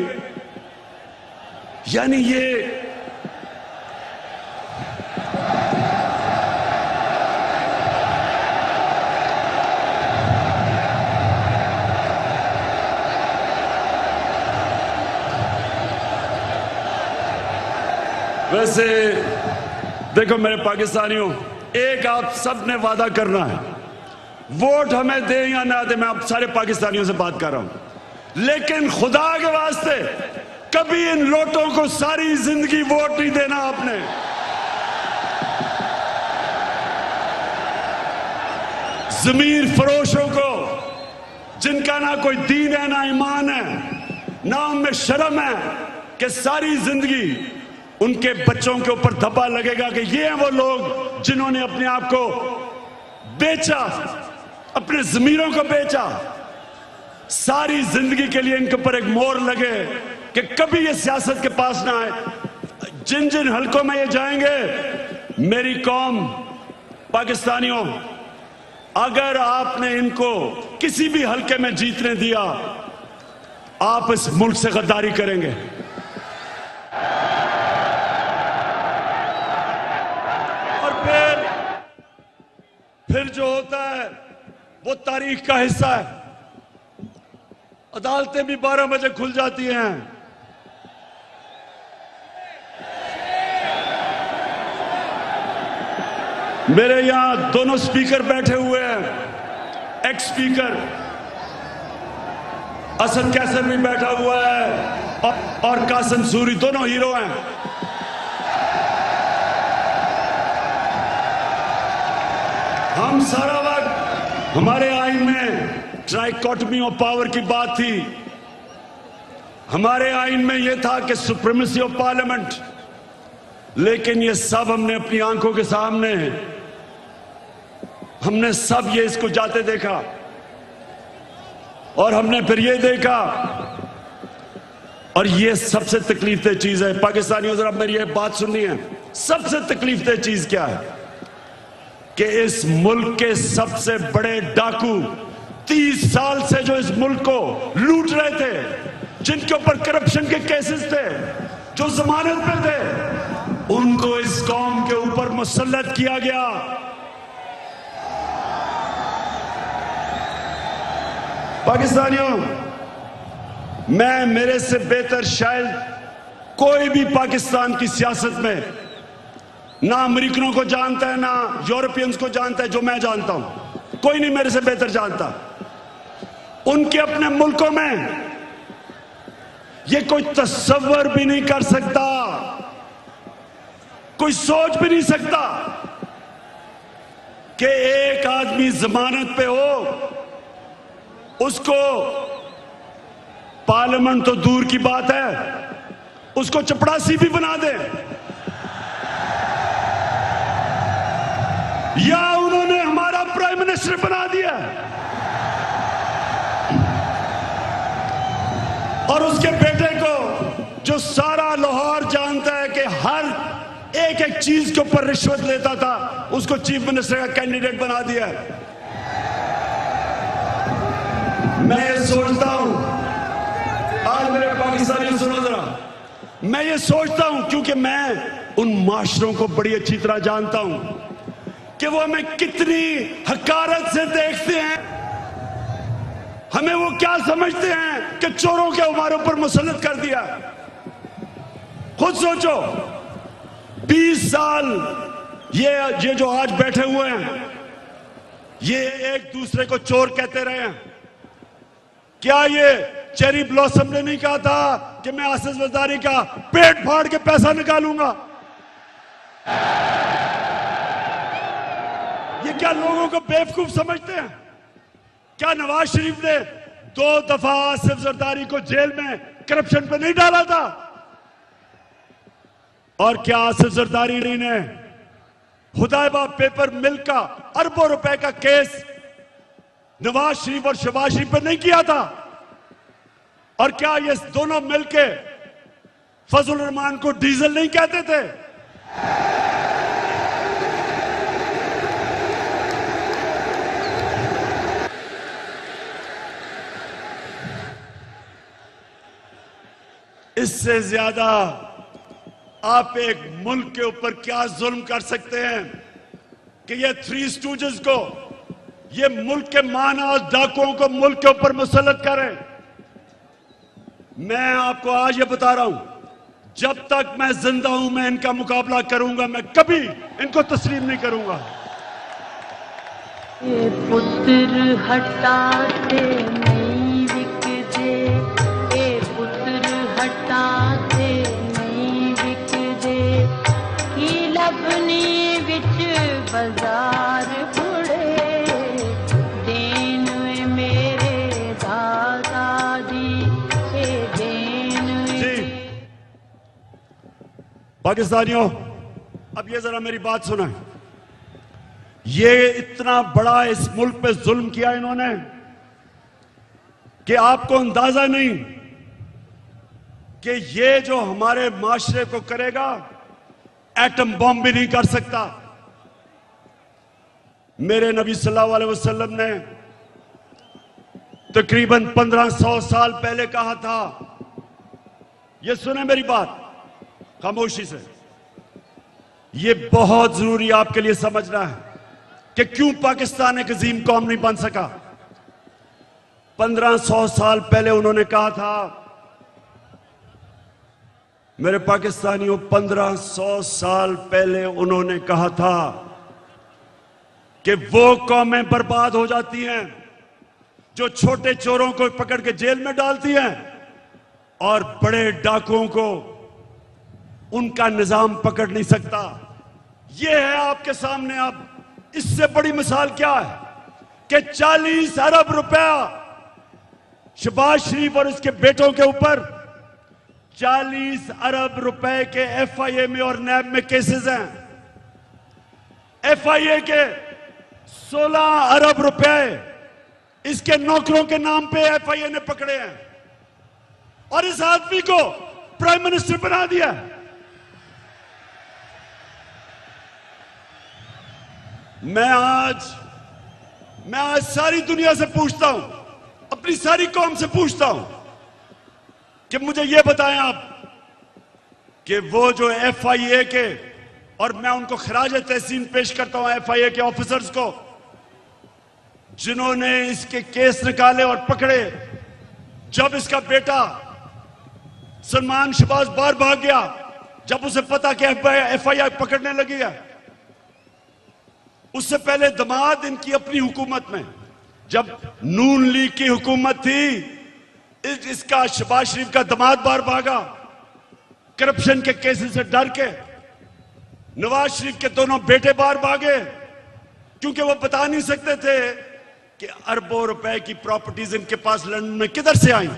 S1: यानी ये वैसे देखो मेरे पाकिस्तानियों, एक आप सब ने वादा करना है, वोट हमें दे या ना दे, मैं आप सारे पाकिस्तानियों से बात कर रहा हूं, लेकिन खुदा के वास्ते कभी इन लोटों को सारी जिंदगी वोट नहीं देना आपने। जमीर फरोशों को, जिनका ना कोई दीन है ना ईमान है ना उनमें शर्म है, कि सारी जिंदगी उनके बच्चों के ऊपर धब्बा लगेगा कि ये हैं वो लोग जिन्होंने अपने आप को बेचा, अपने जमीरों को बेचा। सारी जिंदगी के लिए इनके ऊपर एक मोहर लगे कि कभी ये सियासत के पास ना आए। जिन जिन हलकों में ये जाएंगे, मेरी कौम पाकिस्तानियों, अगर आपने इनको किसी भी हलके में जीतने दिया, आप इस मुल्क से गद्दारी करेंगे। और फिर जो होता है वो तारीख का हिस्सा है। अदालतें भी 12 बजे खुल जाती हैं। मेरे यहां दोनों स्पीकर बैठे हुए हैं, एक्स स्पीकर असद कैसर भी बैठा हुआ है और कासिम सूरी, दोनों हीरो हैं। हम सारा वक्त, हमारे आइन में ट्राइकोटमी ऑफ पावर की बात थी। हमारे आइन में यह था कि सुप्रीमेसी ऑफ पार्लियामेंट, लेकिन ये सब हमने अपनी आंखों के सामने, हमने सब ये इसको जाते देखा, और हमने फिर ये देखा, और ये सबसे तकलीफदेह चीज है। पाकिस्तानियों जरा मेरी ये बात सुननी है, सबसे तकलीफदेह चीज क्या है कि इस मुल्क के सबसे बड़े डाकू 30 साल से जो इस मुल्क को लूट रहे थे, जिनके ऊपर करप्शन के केसेस थे, जो जमानत पे थे, उनको इस कौम के ऊपर मुसल्लत किया गया। पाकिस्तानियों, मैं मेरे से बेहतर शायद कोई भी पाकिस्तान की सियासत में ना अमेरिकनों को जानता है ना यूरोपियंस को जानता है जो मैं जानता हूं। कोई नहीं मेरे से बेहतर जानता। उनके अपने मुल्कों में ये कोई तस्वर भी नहीं कर सकता, कोई सोच भी नहीं सकता कि एक आदमी जमानत पे हो, उसको पार्लियामेंट तो दूर की बात है, उसको चपड़ासी भी बना दे, या उन्होंने हमारा प्राइम मिनिस्टर बना दिया और उसके बेटे को, जो सारा लाहौर जानता है कि हर एक एक चीज के ऊपर रिश्वत लेता था, उसको चीफ मिनिस्टर का कैंडिडेट बना दिया। मैं ये सोचता हूं, आज मेरे पाकिस्तानी सुनो जरा, मैं ये सोचता हूं क्योंकि मैं उन माशरों को बड़ी अच्छी तरह जानता हूं कि वो हमें कितनी हकारत से देखते हैं, हमें वो क्या समझते हैं कि चोरों के हमारे ऊपर मुसल्लत कर दिया। खुद सोचो, 20 साल ये जो आज बैठे हुए हैं, ये एक दूसरे को चोर कहते रहे हैं। क्या ये चेरी ब्लॉसम ने नहीं कहा था कि मैं आसिफ जरदारी का पेट फाड़ के पैसा निकालूंगा? ये क्या लोगों को बेवकूफ समझते हैं? क्या नवाज शरीफ ने 2 दफा आसिफ जरदारी को जेल में करप्शन पे नहीं डाला था? और क्या आसिफ जरदारी ने हुदैबा पेपर मिल का अरबों रुपए का केस नवाज शरीफ और शहबाज शरीफ पर नहीं किया था? और क्या ये दोनों मिलके फजल रहमान को डीजल नहीं कहते थे? इससे ज्यादा आप एक मुल्क के ऊपर क्या जुल्म कर सकते हैं कि ये 3 स्टूजेस को, ये मुल्क के माना डाकुओं को मुल्क के ऊपर मुसल्लत करें। मैं आपको आज ये बता रहा हूं, जब तक मैं जिंदा हूं मैं इनका मुकाबला करूंगा, मैं कभी इनको तस्लीम नहीं करूंगा।
S4: पुत्र हटाते नहीं बिकते, ए पुत्र हटाते नहीं बिकते, की लबनी विच बाजार बुड़े, देन मेरे दादा दी ए देन।
S1: पाकिस्तानियों, अब ये जरा मेरी बात सुना। ये इतना बड़ा इस मुल्क पे जुल्म किया इन्होंने कि आपको अंदाजा नहीं कि ये जो हमारे माशरे को करेगा, एटम बॉम्ब भी नहीं कर सकता। मेरे नबी सल्लल्लाहु अलैहि वसल्लम ने तकरीबन 1500 साल पहले कहा था, ये सुने मेरी बात खामोशी से, ये बहुत जरूरी आपके लिए समझना है कि क्यों पाकिस्तान एक अजीम कौम नहीं बन सका। 1500 साल पहले उन्होंने कहा था, मेरे पाकिस्तानियों, 1500 साल पहले उन्होंने कहा था कि वो कौमें बर्बाद हो जाती हैं जो छोटे चोरों को पकड़ के जेल में डालती हैं और बड़े डाकुओं को उनका निजाम पकड़ नहीं सकता। यह है आपके सामने। अब इससे बड़ी मिसाल क्या है कि 40 अरब रुपया शहबाज शरीफ और उसके बेटों के ऊपर 40 अरब रुपए के एफआईए में और नैब में केसेस हैं। एफआईए के 16 अरब रुपए इसके नौकरों के नाम पे एफआईए ने पकड़े हैं और इस आदमी को प्राइम मिनिस्टर बना दिया। मैं आज सारी दुनिया से पूछता हूं, अपनी सारी कौम से पूछता हूं कि मुझे यह बताएं आप कि वो जो एफआईए के, और मैं उनको खराज तहसीन पेश करता हूं एफआईए के ऑफिसर्स को, जिन्होंने इसके केस निकाले और पकड़े। जब इसका बेटा सलमान शहबाज बाहर भाग गया, जब उसे पता कि एफआईआर पकड़ने लगी है, उससे पहले दामाद इनकी अपनी हुकूमत में, जब नून लीग की हुकूमत थी, इसका शहबाज शरीफ का दामाद बाहर भागा करप्शन के केसेस से डर के। नवाज शरीफ के दोनों बेटे बाहर भागे क्योंकि वो बता नहीं सकते थे कि अरबों रुपए की प्रॉपर्टीज इनके पास लंदन में किधर से आई।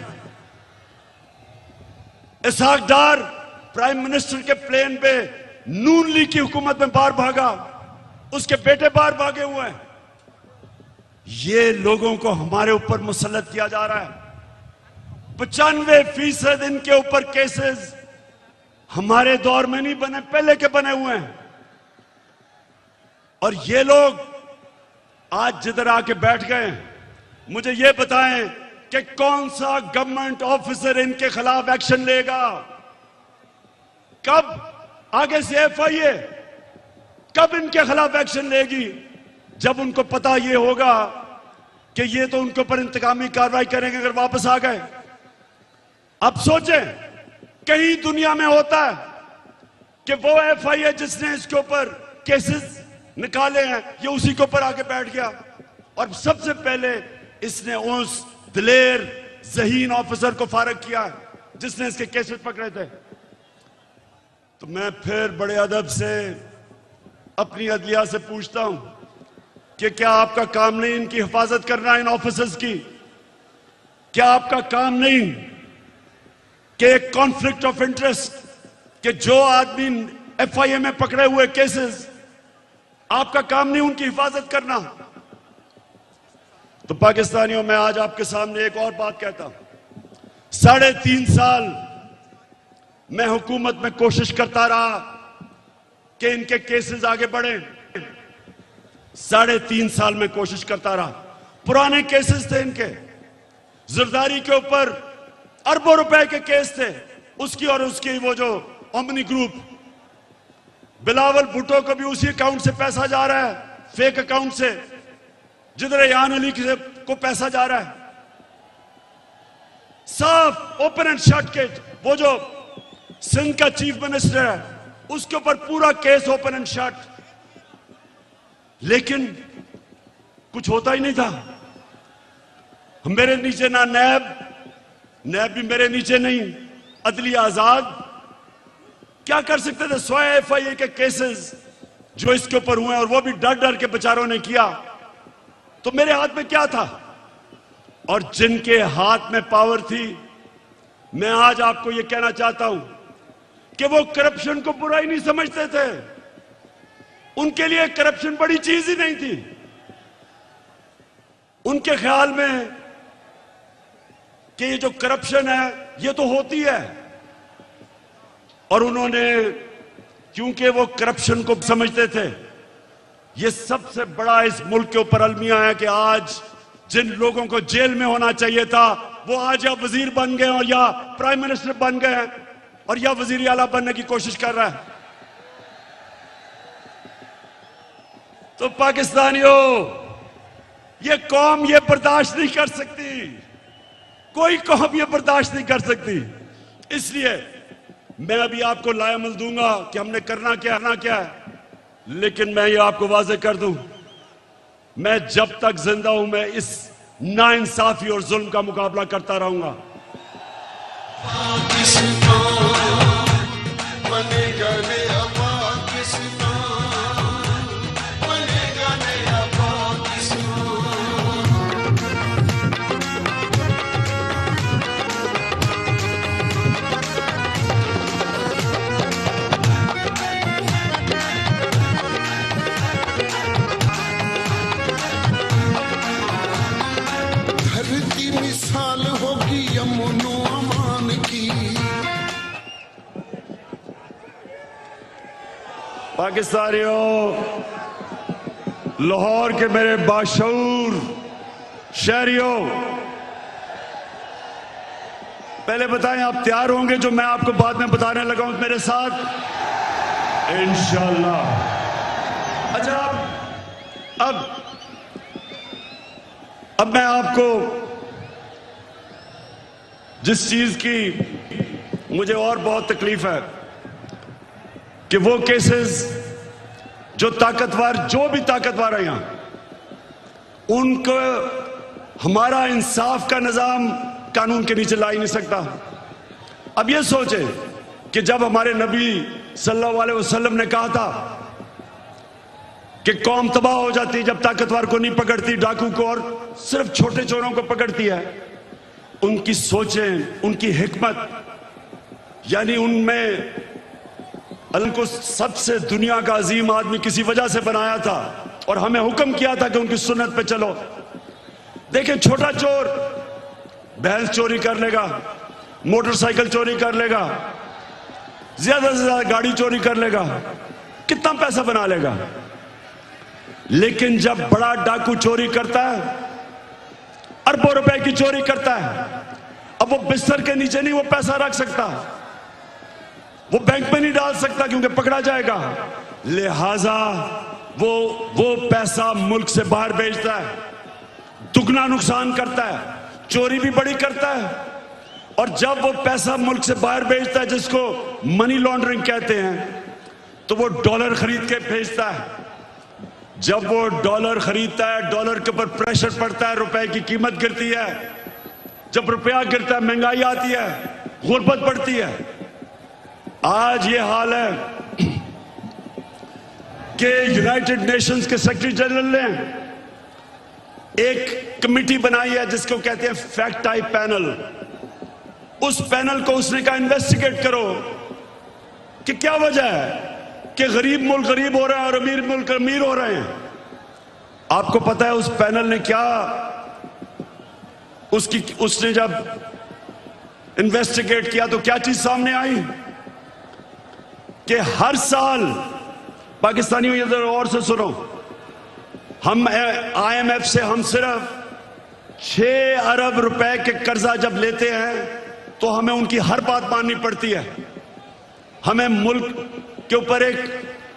S1: इसहाक डार प्राइम मिनिस्टर के प्लेन पे नून लीग की हुकूमत में बाहर भागा, उसके बेटे बाहर भागे हुए हैं। ये लोगों को हमारे ऊपर मुसल्लत किया जा रहा है। 95% इनके ऊपर केसेस हमारे दौर में नहीं बने, पहले के बने हुए हैं। और ये लोग आज जिधर आके बैठ गए हैं, मुझे ये बताएं कि कौन सा गवर्नमेंट ऑफिसर इनके खिलाफ एक्शन लेगा? कब आगे से एफआईए कब इनके खिलाफ एक्शन लेगी? जब उनको पता ये होगा कि ये तो उनके ऊपर इंतकामी कार्रवाई करेंगे अगर वापस आ गए। अब सोचें, कहीं दुनिया में होता है कि वो एफआईए जिसने इसके ऊपर केसेस निकाले हैं, ये उसी के ऊपर आके बैठ गया और सबसे पहले इसने उस दिलेर ज़हीन ऑफिसर को फारग किया जिसने इसके केसेस पकड़े थे। तो मैं फिर बड़े अदब से अपनी अदलिया से पूछता हूं कि क्या आपका काम नहीं इनकी हिफाजत करना, इन ऑफिसर्स की? क्या आपका काम नहीं कि एक कॉन्फ्लिक्ट ऑफ इंटरेस्ट, कि जो आदमी एफआईए में पकड़े हुए केसेस, आपका काम नहीं उनकी हिफाजत करना? तो पाकिस्तानियों, मैं आज आपके सामने एक और बात कहता हूं। 3.5 साल मैं हुकूमत में कोशिश करता रहा कि इनके केसेस आगे बढ़े। 3.5 साल में कोशिश करता रहा। पुराने केसेस थे इनके, जरदारी के ऊपर अरबों रुपए के केस थे, उसकी और उसकी वो जो ओमनी ग्रुप, बिलावल भुट्टो को भी उसी अकाउंट से पैसा जा रहा है, फेक अकाउंट से, जिधर रेहान अली को पैसा जा रहा है। साफ ओपन एंड शट के, वो जो सिंध का चीफ मिनिस्टर है, उसके ऊपर पूरा केस ओपन एंड शट। लेकिन कुछ होता ही नहीं था। मेरे नीचे ना नैब भी मेरे नीचे नहीं, अदलिया आजाद। क्या कर सकते थे? 100 एफआईए के केसेस जो इसके ऊपर हुए और वो भी डर डर के बेचारों ने किया। तो मेरे हाथ में क्या था? और जिनके हाथ में पावर थी, मैं आज आपको यह कहना चाहता हूं कि वो करप्शन को बुरा ही नहीं समझते थे। उनके लिए करप्शन बड़ी चीज ही नहीं थी। उनके ख्याल में कि ये जो करप्शन है ये तो होती है, और उन्होंने, क्योंकि वो करप्शन को समझते थे, ये सबसे बड़ा इस मुल्क के ऊपर अलमिया है कि आज जिन लोगों को जेल में होना चाहिए था वो आज या वजीर बन गए और या प्राइम मिनिस्टर बन गए हैं और या वजीर आला बनने की कोशिश कर रहा है। तो पाकिस्तानियों, ये कौम ये बर्दाश्त नहीं कर सकती, कोई कौम ये बर्दाश्त नहीं कर सकती। इसलिए मैं अभी आपको लायमल दूंगा कि हमने करना क्या है, लेकिन मैं ये आपको वाजे कर दूं, मैं जब तक जिंदा हूं मैं इस नाइंसाफी और जुल्म का मुकाबला करता रहूंगा।
S5: मिसाल होगी यमुनो अमान की।
S1: पाकिस्तानियों, लाहौर के मेरे बाशऊर शहरियों, पहले बताएं आप तैयार होंगे जो मैं आपको बाद में बताने लगा हूं मेरे साथ? इंशाल्लाह। अच्छा, अब अब मैं आपको जिस चीज की मुझे और बहुत तकलीफ है कि वो केसेस जो भी ताकतवर है यहां, उनको हमारा इंसाफ का निजाम कानून के नीचे ला ही नहीं सकता। अब ये सोचे कि जब हमारे नबी सल्लल्लाहु अलैहि वसल्लम ने कहा था कि कौम तबाह हो जाती है जब ताकतवर को नहीं पकड़ती, डाकू को और सिर्फ छोटे चोरों को पकड़ती है, उनकी सोचें, उनकी हिकमत, यानी उनमें अल्लाह को सबसे दुनिया का अजीम आदमी किसी वजह से बनाया था और हमें हुक्म किया था कि उनकी सुन्नत पे चलो। देखिए, छोटा चोर भैंस चोरी कर लेगा, मोटरसाइकिल चोरी कर लेगा, ज्यादा से ज्यादा गाड़ी चोरी कर लेगा, कितना पैसा बना लेगा। लेकिन जब बड़ा डाकू चोरी करता है, अरबों रुपए की चोरी करता है, अब वो बिस्तर के नीचे नहीं वो पैसा रख सकता, वो बैंक में नहीं डाल सकता क्योंकि पकड़ा जाएगा। लिहाजा वो पैसा मुल्क से बाहर भेजता है, दुगना नुकसान करता है, चोरी भी बड़ी करता है। और जब वो पैसा मुल्क से बाहर भेजता है, जिसको मनी लॉन्ड्रिंग कहते हैं, तो वो डॉलर खरीद के भेजता है। जब वो डॉलर खरीदता है, डॉलर के ऊपर प्रेशर पड़ता है, रुपए की कीमत गिरती है। जब रुपया गिरता है, महंगाई आती है, गुर्बत बढ़ती है। आज ये हाल है कि यूनाइटेड नेशंस के सेक्रेटरी जनरल ने एक कमेटी बनाई है जिसको कहते हैं फैक्ट टाइप पैनल। उस पैनल को उसने कहा इन्वेस्टिगेट करो कि क्या वजह है कि गरीब मुल्क गरीब हो रहा है और अमीर मुल्क अमीर हो रहे हैं। आपको पता है उस पैनल ने क्या, उसने जब इन्वेस्टिगेट किया तो क्या चीज सामने आई कि हर साल, पाकिस्तानियों इधर और से सुनो, हम IMF से हम सिर्फ 6 अरब रुपए के कर्जा जब लेते हैं तो हमें उनकी हर बात माननी पड़ती है। हमें मुल्क के ऊपर एक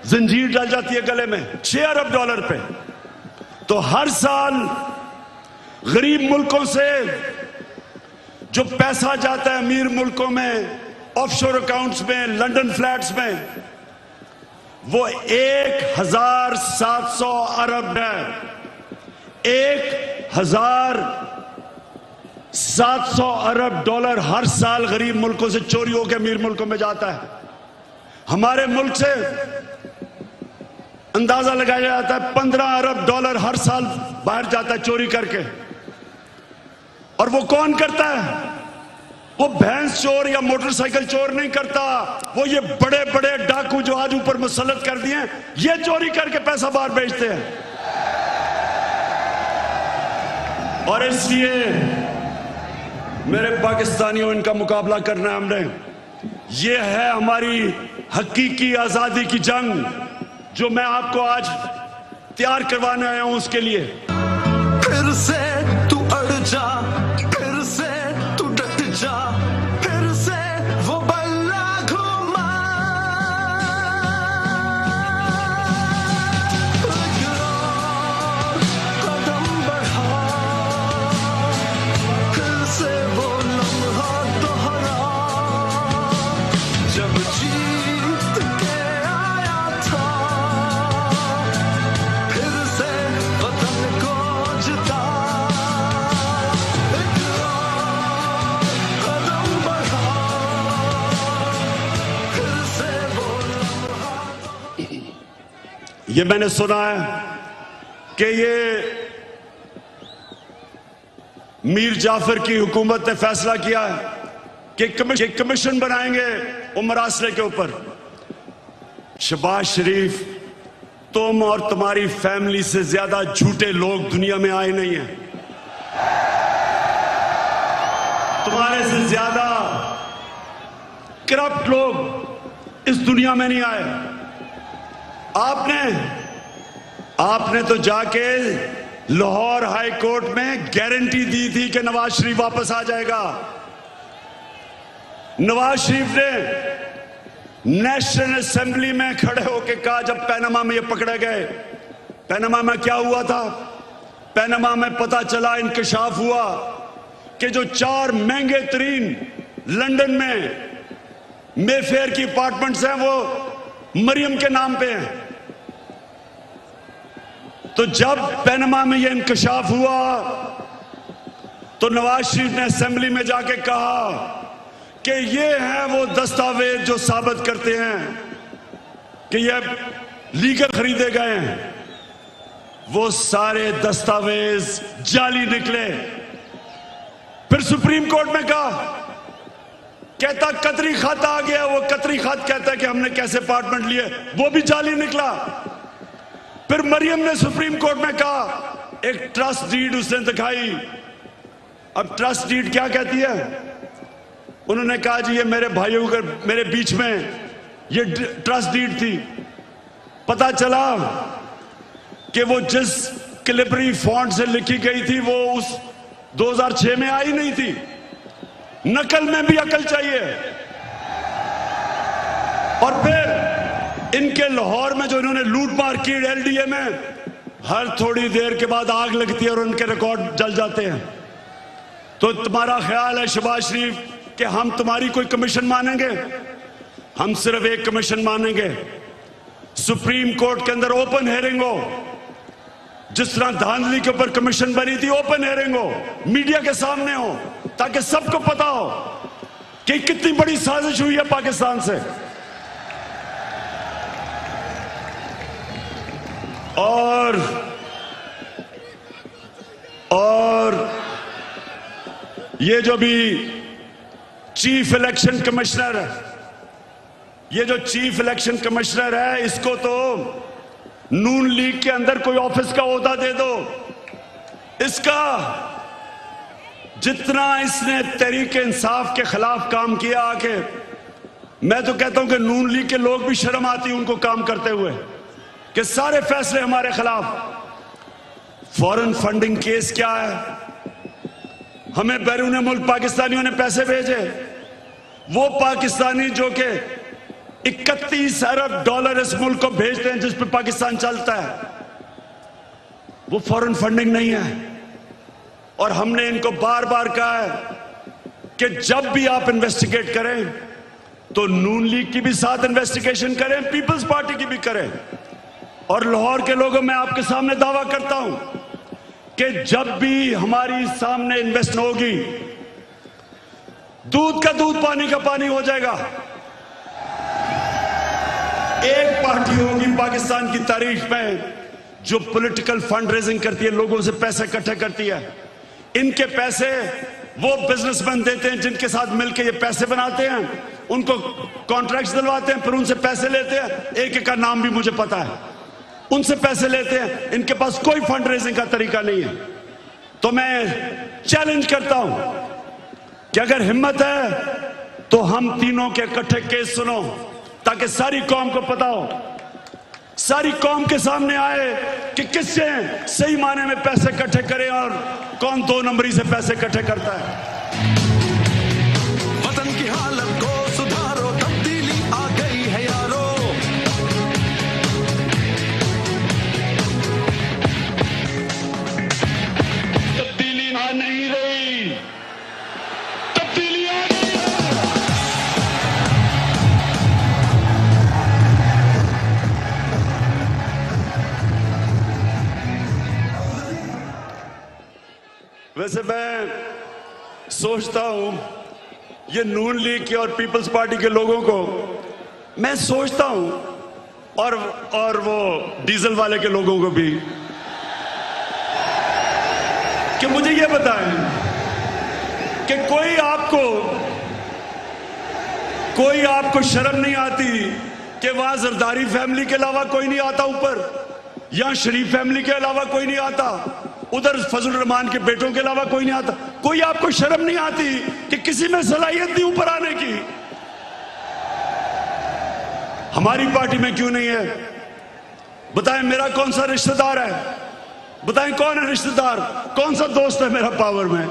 S1: जंजीर डल जाती है गले में, 6 अरब डॉलर पे। तो हर साल गरीब मुल्कों से जो पैसा जाता है अमीर मुल्कों में, ऑफशोर अकाउंट्स में, लंदन फ्लैट्स में, वो 1700 अरब है। 1700 अरब डॉलर हर साल गरीब मुल्कों से चोरी होकर अमीर मुल्कों में जाता है। हमारे मुल्क से अंदाजा लगाया जाता है 15 अरब डॉलर हर साल बाहर जाता है चोरी करके। और वो कौन करता है? वो भैंस चोर या मोटरसाइकिल चोर नहीं करता, वो ये बड़े बड़े डाकू जो आज ऊपर मुसल्लत कर दिए, ये चोरी करके पैसा बाहर भेजते हैं। और इसलिए मेरे पाकिस्तानियों, इनका मुकाबला करना है हमने। ये है हमारी हकीकी आजादी की जंग जो मैं आपको आज तैयार करवाने आया हूं उसके लिए।
S3: फिर से तू अड़ जा, फिर से तू डट जा, फिर से वो बल्ला घुमा। कदम बढ़ा, फिर से वो लम्हा दोहरा जब जीत के आया था, फिर से वतन को जिता। कदम बढ़ा, फिर से वो लम्हा।
S1: ये मैंने सुना है कि ये मीर जाफर की हुकूमत ने फैसला किया है कि कमीशन बनाएंगे उमर आसरे के ऊपर। शहबाज शरीफ, तुम और तुम्हारी फैमिली से ज्यादा झूठे लोग दुनिया में आए नहीं हैं। तुम्हारे से ज्यादा करप्ट लोग इस दुनिया में नहीं आए। आपने तो जाके लाहौर हाई कोर्ट में गारंटी दी थी कि नवाज शरीफ वापस आ जाएगा। नवाज शरीफ ने नेशनल असेंबली में खड़े होकर कहा, जब पैनामा में ये पकड़े गए, पैनामा में क्या हुआ था? पैनामा में पता चला, इंकशाफ हुआ कि जो 4 महंगे तरीन लंदन में मेफेयर की अपार्टमेंट्स हैं वो मरियम के नाम पे हैं। तो जब पैनामा में यह इंकशाफ हुआ तो नवाज शरीफ ने असेंबली में जाके कहा कि ये हैं वो दस्तावेज जो साबित करते हैं कि ये लीगल खरीदे गए हैं। वो सारे दस्तावेज जाली निकले। फिर सुप्रीम कोर्ट में कहा, कहता कतरी खत आ गया। वो कतरी खत कहता है कि हमने कैसे अपार्टमेंट लिए, वो भी जाली निकला। फिर मरियम ने सुप्रीम कोर्ट में कहा, एक ट्रस्ट डीड उसने दिखाई। अब ट्रस्ट डीड क्या कहती है? उन्होंने कहा जी ये मेरे भाइयों के मेरे बीच में ये ट्रस्ट डीड थी। पता चला कि वो जिस कैलिब्री फॉन्ट से लिखी गई थी वो उस 2006 में आई नहीं थी। नकल में भी अकल चाहिए। और फिर इनके लाहौर में जो इन्होंने लूटमार की एलडीए में, हर थोड़ी देर के बाद आग लगती है और उनके रिकॉर्ड जल जाते हैं। तो तुम्हारा ख्याल है शहबाज शरीफ कि हम तुम्हारी कोई कमीशन मानेंगे? हम सिर्फ एक कमीशन मानेंगे, सुप्रीम कोर्ट के अंदर ओपन हेयरिंग हो। जिस तरह धांधली के ऊपर कमीशन बनी थी, ओपन हेयरिंग हो, मीडिया के सामने हो, ताकि सबको पता हो कि कितनी बड़ी साजिश हुई है पाकिस्तान से। और ये जो भी चीफ इलेक्शन कमिश्नर है, ये जो चीफ इलेक्शन कमिश्नर है, इसको तो नून लीग के अंदर कोई ऑफिस का ओहदा दे दो। इसका जितना इसने तहरीक इंसाफ के खिलाफ काम किया आके, मैं तो कहता हूं कि नून लीग के लोग भी शर्म आती उनको काम करते हुए कि सारे फैसले हमारे खिलाफ। फॉरेन फंडिंग केस क्या है? हमें बैरून मुल्क पाकिस्तानियों ने पैसे भेजे, वो पाकिस्तानी जो कि 31 अरब डॉलर इस मुल्क को भेजते हैं जिस पे पाकिस्तान चलता है, वो फॉरेन फंडिंग नहीं है। और हमने इनको बार बार कहा है कि जब भी आप इन्वेस्टिगेट करें तो नून लीग की भी साथ इन्वेस्टिगेशन करें, पीपल्स पार्टी की भी करें। और लाहौर के लोगों, मैं आपके सामने दावा करता हूं कि जब भी हमारी सामने इन्वेस्ट होगी, दूध का दूध पानी का पानी हो जाएगा। एक पार्टी होगी पाकिस्तान की तारीख में जो पॉलिटिकल फंड रेजिंग करती है, लोगों से पैसे इकट्ठे करती है। इनके पैसे वो बिजनेसमैन देते हैं जिनके साथ मिलकर ये पैसे बनाते हैं, उनको कॉन्ट्रैक्ट्स दिलवाते हैं, फिर उनसे पैसे लेते हैं। एक एक का नाम भी मुझे पता है। उनसे पैसे लेते हैं। इनके पास कोई फंड रेजिंग का तरीका नहीं है। तो मैं चैलेंज करता हूं कि अगर हिम्मत है तो हम तीनों के इकट्ठे केस सुनो, ताकि सारी कौम को पता हो, सारी कौम के सामने आए कि किससे सही माने में पैसे इकट्ठे करें और कौन 2 नंबरी से पैसे इकट्ठे करता है।
S3: वतन की हालत को सुधारो, तब्दीली आ गई है यारो।
S1: तब्दीली आ नहीं रही, तब्दीली आ गई है। वैसे मैं सोचता हूं ये नून लीग के और पीपल्स पार्टी के लोगों को मैं सोचता हूं, और वो डीजल वाले के लोगों को भी, कि मुझे ये बताएं कि कोई आपको शर्म नहीं आती कि वहां जरदारी फैमिली के अलावा कोई नहीं आता ऊपर, यहां शरीफ फैमिली के अलावा कोई नहीं आता, उधर फजल रहमान के बेटों के अलावा कोई नहीं आता? कोई आपको शर्म नहीं आती कि किसी में सलाहियत नहीं ऊपर आने की? हमारी पार्टी में क्यों नहीं है? बताएं मेरा कौन सा रिश्तेदार है? बताएं कौन है रिश्तेदार, कौन सा दोस्त है मेरा पावर में?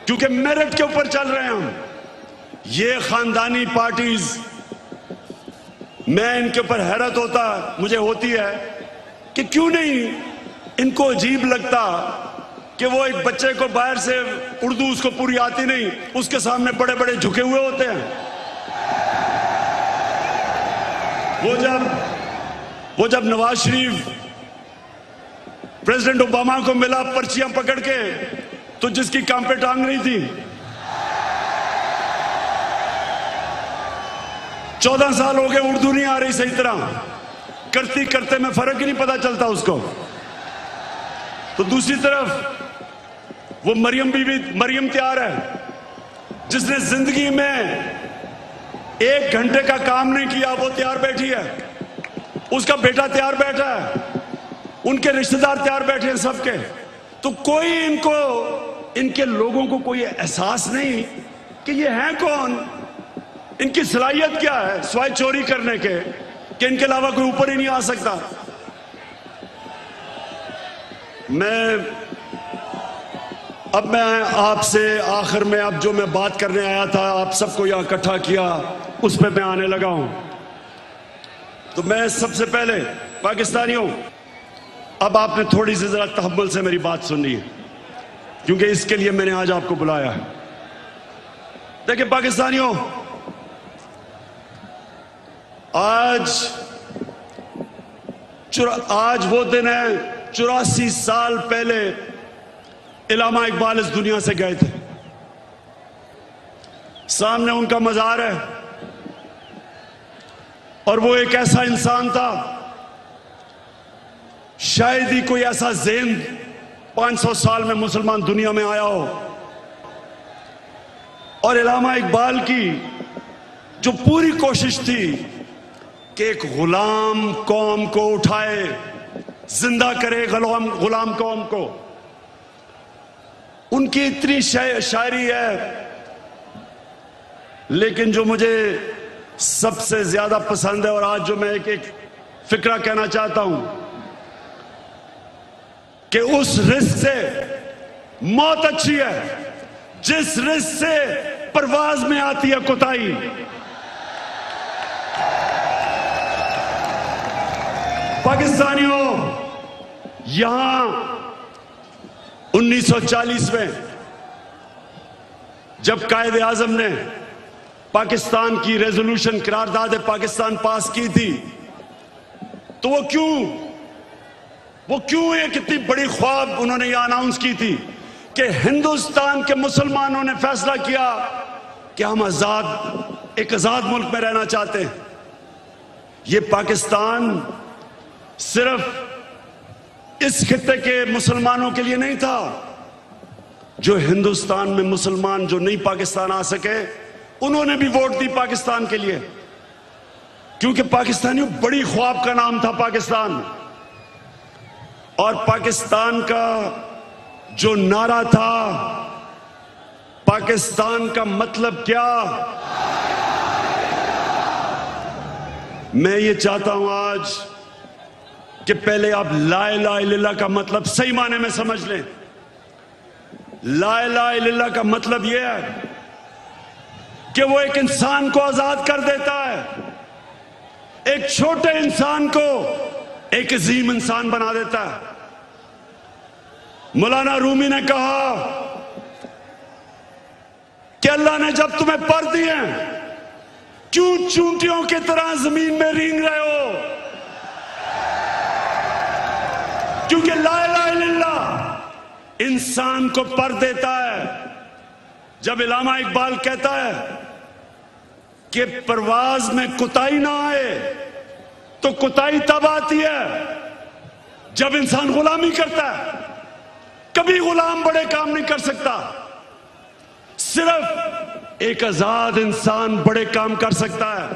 S1: क्योंकि मेरिट के ऊपर चल रहे हैं हम। ये खानदानी पार्टीज, मैं इनके ऊपर हैरत मुझे होती है कि क्यों नहीं इनको अजीब लगता कि वो एक बच्चे को बाहर से उर्दू उसको पूरी आती नहीं, उसके सामने बड़े बड़े झुके हुए होते हैं। वो जब नवाज शरीफ प्रेसिडेंट ओबामा को मिला पर्चियां पकड़ के, तो जिसकी काम पे टांग नहीं थी, 14 साल हो गए, उर्दू नहीं आ रही सही तरह, करते करते में फर्क ही नहीं पता चलता उसको। तो दूसरी तरफ वो मरियम तैयार है, जिसने जिंदगी में 1 घंटे का काम नहीं किया, वो तैयार बैठी है, उसका बेटा तैयार बैठा है, उनके रिश्तेदार तैयार बैठे हैं सबके। तो कोई इनके लोगों को कोई एहसास नहीं कि ये हैं कौन, इनकी सलाहियत क्या है सिवाय चोरी करने के, कि इनके अलावा कोई ऊपर ही नहीं आ सकता। अब मैं आपसे आखिर में अब जो मैं बात करने आया था, आप सबको यहां इकट्ठा किया, उस पर मैं आने लगा हूं। तो मैं सबसे पहले पाकिस्तानियों, अब आपने थोड़ी सी जरा तहम्मुल से मेरी बात सुननी है, क्योंकि इसके लिए मैंने आज आपको बुलाया है। देखिए पाकिस्तानियों, आज वो दिन है 84 साल पहले इलामा इकबाल इस दुनिया से गए थे। सामने उनका मजार है, और वो एक ऐसा इंसान था, शायद ही कोई ऐसा ज़ेन 500 साल में मुसलमान दुनिया में आया हो। और इलामा इकबाल की जो पूरी कोशिश थी कि एक गुलाम कौम को उठाए, जिंदा करे गुलाम कौम को, उनकी इतनी शायरी है। लेकिन जो मुझे सबसे ज्यादा पसंद है, और आज जो मैं एक फिक्रा कहना चाहता हूं, कि उस रिस्क से मौत अच्छी है जिस रिस्क से परवाज में आती है कोताही। पाकिस्तानियों, यहां 1940 में जब कायदे आजम ने पाकिस्तान की रेजोल्यूशन करारदाद पाकिस्तान पास की थी, तो वो क्यों एक इतनी बड़ी ख्वाब उन्होंने यह अनाउंस की थी कि हिंदुस्तान के मुसलमानों ने फैसला किया कि हम एक आजाद मुल्क में रहना चाहते हैं। ये पाकिस्तान सिर्फ इस खित्ते के मुसलमानों के लिए नहीं था, जो हिंदुस्तान में मुसलमान जो नहीं पाकिस्तान आ सके, उन्होंने भी वोट दी पाकिस्तान के लिए, क्योंकि पाकिस्तानियों बड़ी ख्वाब का नाम था पाकिस्तान। और पाकिस्तान का जो नारा था, पाकिस्तान का मतलब क्या, मैं ये चाहता हूं आज कि पहले आप ला इलाहा इल्लल्लाह का मतलब सही माने में समझ लें। ला इलाहा इल्लल्लाह का मतलब यह है कि वो एक इंसान को आजाद कर देता है, एक छोटे इंसान को एक अजीम इंसान बना देता है। मौलाना रूमी ने कहा कि अल्लाह ने जब तुम्हें पर दिए, क्यों चूंटियों की तरह जमीन में रेंग रहे हो? क्योंकि ला इलाहा इल्लल्लाह इंसान को पर देता है। जब इलामा इकबाल कहता है कि परवाज में कुताही ना आए, तो कुताही तब आती है जब इंसान गुलामी करता है। कभी गुलाम बड़े काम नहीं कर सकता, सिर्फ एक आजाद इंसान बड़े काम कर सकता है।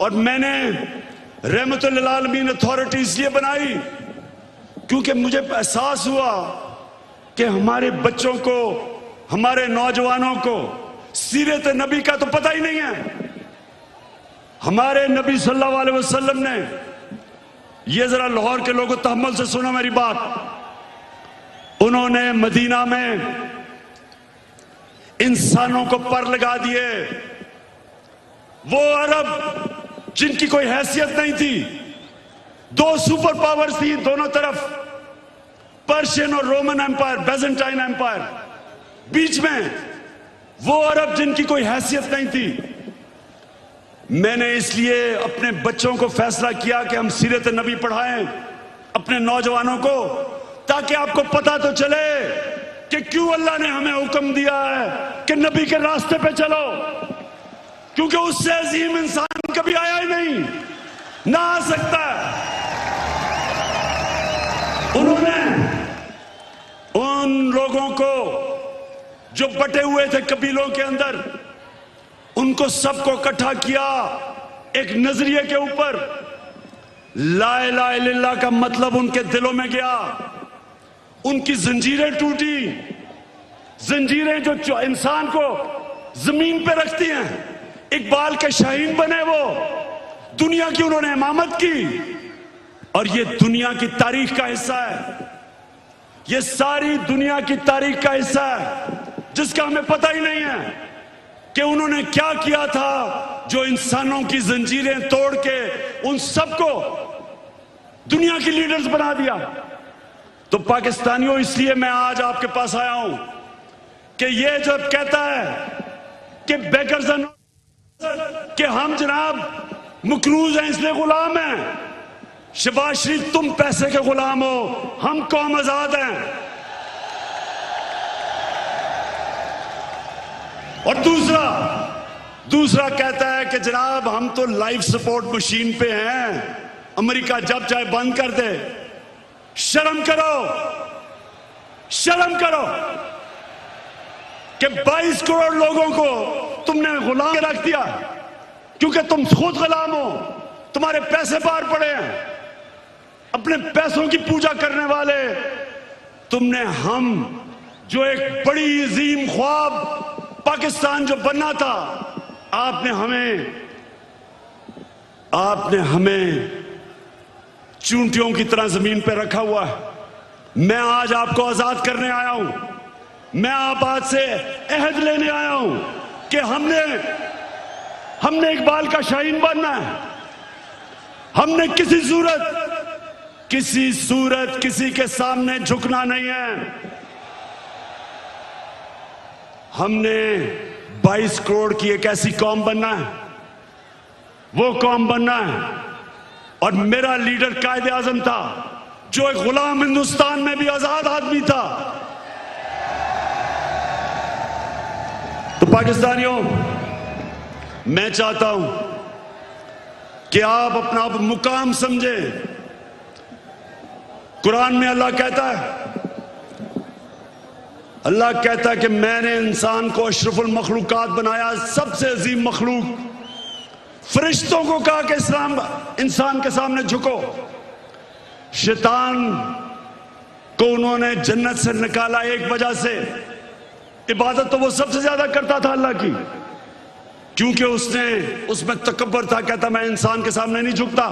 S1: और मैंने रहमतुल लिल आलमीन अथॉरिटी इसलिए बनाई क्योंकि मुझे एहसास हुआ कि हमारे बच्चों को, हमारे नौजवानों को सीरत नबी का तो पता ही नहीं है। हमारे नबी सल्लल्लाहु अलैहि वसल्लम ने, ये जरा लाहौर के लोगों तहम्मुल से सुनो मेरी बात, उन्होंने मदीना में इंसानों को पर लगा दिए। वो अरब जिनकी कोई हैसियत नहीं थी, 2 सुपर पावर्स थी दोनों तरफ, पर्शियन और रोमन एम्पायर, बेजेंटाइन एम्पायर, बीच में वो अरब जिनकी कोई हैसियत नहीं थी। मैंने इसलिए अपने बच्चों को फैसला किया कि हम सीरत नबी पढ़ाएं अपने नौजवानों को, ताकि आपको पता तो चले कि क्यों अल्लाह ने हमें हुक्म दिया है कि नबी के रास्ते पे चलो, क्योंकि उससे अजीम इंसान कभी आया ही नहीं, ना आ सकता। उन्होंने उन लोगों को जो बटे हुए थे कबीलों के अंदर, उनको सबको इकट्ठा किया एक नजरिए के ऊपर। ला इलाहा इल्लल्लाह का मतलब उनके दिलों में गया, उनकी जंजीरें टूटी, जंजीरें जो इंसान को जमीन पे रखती हैं। इकबाल के शाहीन बने वो, दुनिया की उन्होंने इमामत की, और ये दुनिया की तारीख का हिस्सा है, ये सारी दुनिया की तारीख का हिस्सा है जिसका हमें पता ही नहीं है कि उन्होंने क्या किया था, जो इंसानों की जंजीरें तोड़ के उन सबको दुनिया की लीडर्स बना दिया। तो पाकिस्तानियों, इसलिए मैं आज आपके पास आया हूं कि ये जब कहता है कि बेकर्स कि हम जनाब मकरूज हैं इसलिए गुलाम हैं, शहबाज शरीफ तुम पैसे के गुलाम हो, हम कौम आजाद हैं। और दूसरा कहता है कि जनाब हम तो लाइफ सपोर्ट मशीन पे हैं, अमेरिका जब चाहे बंद कर दे। शर्म करो, शर्म करो कि 22 करोड़ लोगों को तुमने गुलाम रख दिया, क्योंकि तुम खुद गुलाम हो, तुम्हारे पैसे बाहर पड़े हैं, अपने पैसों की पूजा करने वाले तुमने। हम जो एक बड़ी अजीम ख्वाब पाकिस्तान जो बनना था, आपने हमें चूंटियों की तरह जमीन पर रखा हुआ है। मैं आज आपको आजाद करने आया हूं, मैं आप से अहद लेने आया हूं कि हमने इकबाल का शाहीन बनना है। हमने किसी सूरत किसी के सामने झुकना नहीं है। हमने 22 करोड़ की एक ऐसी कौम बनना है, वो कौम बनना है। और मेरा लीडर कायदे आजम था, जो एक गुलाम हिंदुस्तान में भी आजाद आदमी था। तो पाकिस्तानियों, मैं चाहता हूं कि आप अपना मुकाम समझें। कुरान में अल्लाह कहता है कि मैंने इंसान को अशरफुल मखलूकात बनाया, सबसे अजीम मखलूक। फरिश्तों को कहा कि इंसान के सामने झुको। शैतान को उन्होंने जन्नत से निकाला एक वजह से, इबादत तो वो सबसे ज्यादा करता था अल्लाह की, क्योंकि उसमें तकब्बर था, कहता मैं इंसान के सामने नहीं झुकता।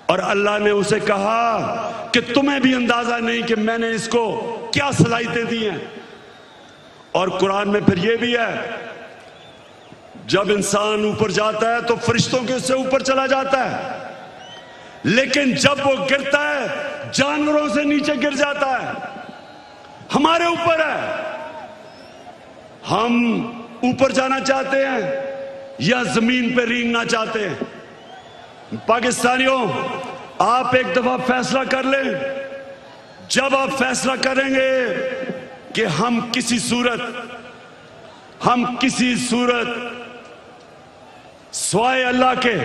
S1: और अल्लाह ने उसे कहा कि तुम्हें भी अंदाजा नहीं कि मैंने इसको क्या सलाहियतें दी हैं। और कुरान में फिर ये भी है, जब इंसान ऊपर जाता है तो फरिश्तों के उससे ऊपर चला जाता है, लेकिन जब वो गिरता है जानवरों से नीचे गिर जाता है। हमारे ऊपर है, हम ऊपर जाना चाहते हैं या जमीन पे रेंगना चाहते हैं। पाकिस्तानियों, आप एक दफा फैसला कर लें। जब आप फैसला करेंगे कि हम किसी सूरत सिवाय अल्लाह के